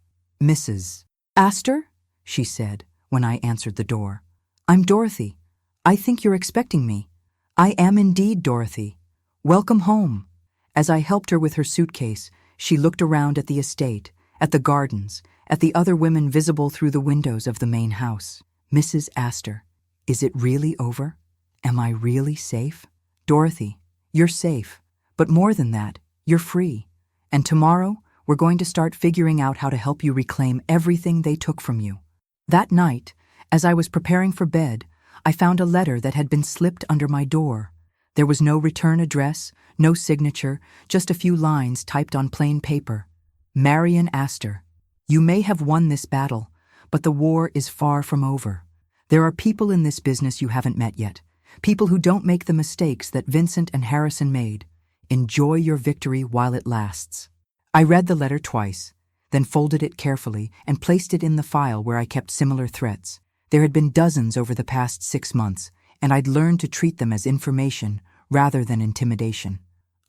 Mrs. Astor, she said when I answered the door. I'm Dorothy. I think you're expecting me. I am indeed Dorothy. Welcome home. As I helped her with her suitcase, she looked around at the estate, at the gardens, at the other women visible through the windows of the main house. Mrs. Astor, is it really over? Am I really safe? Dorothy, you're safe, but more than that, you're free. And tomorrow, We're going to start figuring out how to help you reclaim everything they took from you." That night, as I was preparing for bed, I found a letter that had been slipped under my door. There was no return address, no signature, just a few lines typed on plain paper. Marion Astor, you may have won this battle, but the war is far from over. There are people in this business you haven't met yet, people who don't make the mistakes that Vincent and Harrison made. Enjoy your victory while it lasts. I read the letter twice, then folded it carefully and placed it in the file where I kept similar threats. There had been dozens over the past 6 months, and I'd learned to treat them as information rather than intimidation.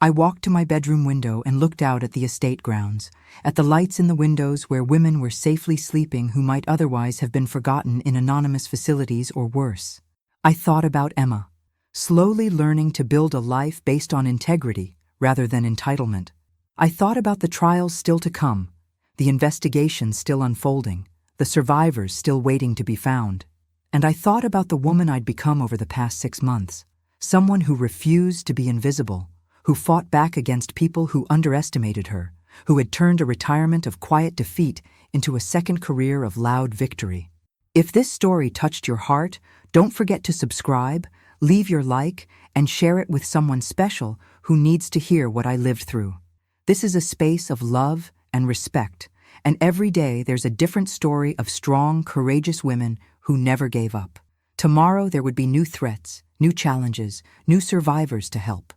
I walked to my bedroom window and looked out at the estate grounds, at the lights in the windows where women were safely sleeping who might otherwise have been forgotten in anonymous facilities or worse. I thought about Emma, slowly learning to build a life based on integrity rather than entitlement. I thought about the trials still to come, the investigations still unfolding, the survivors still waiting to be found. And I thought about the woman I'd become over the past 6 months, someone who refused to be invisible, who fought back against people who underestimated her, who had turned a retirement of quiet defeat into a second career of loud victory. If this story touched your heart, don't forget to subscribe, leave your like, and share it with someone special who needs to hear what I lived through. This is a space of love and respect, and every day there's a different story of strong, courageous women who never gave up. Tomorrow there would be new threats, new challenges, new survivors to help.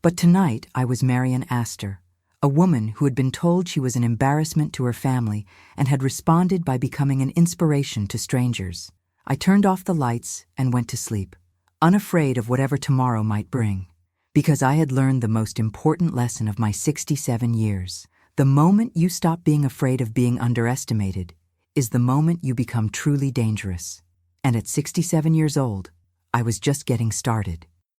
But tonight I was Marion Astor, a woman who had been told she was an embarrassment to her family and had responded by becoming an inspiration to strangers. I turned off the lights and went to sleep, unafraid of whatever tomorrow might bring, because I had learned the most important lesson of my 67 years. The moment you stop being afraid of being underestimated is the moment you become truly dangerous. And at 67 years old, I was just getting started.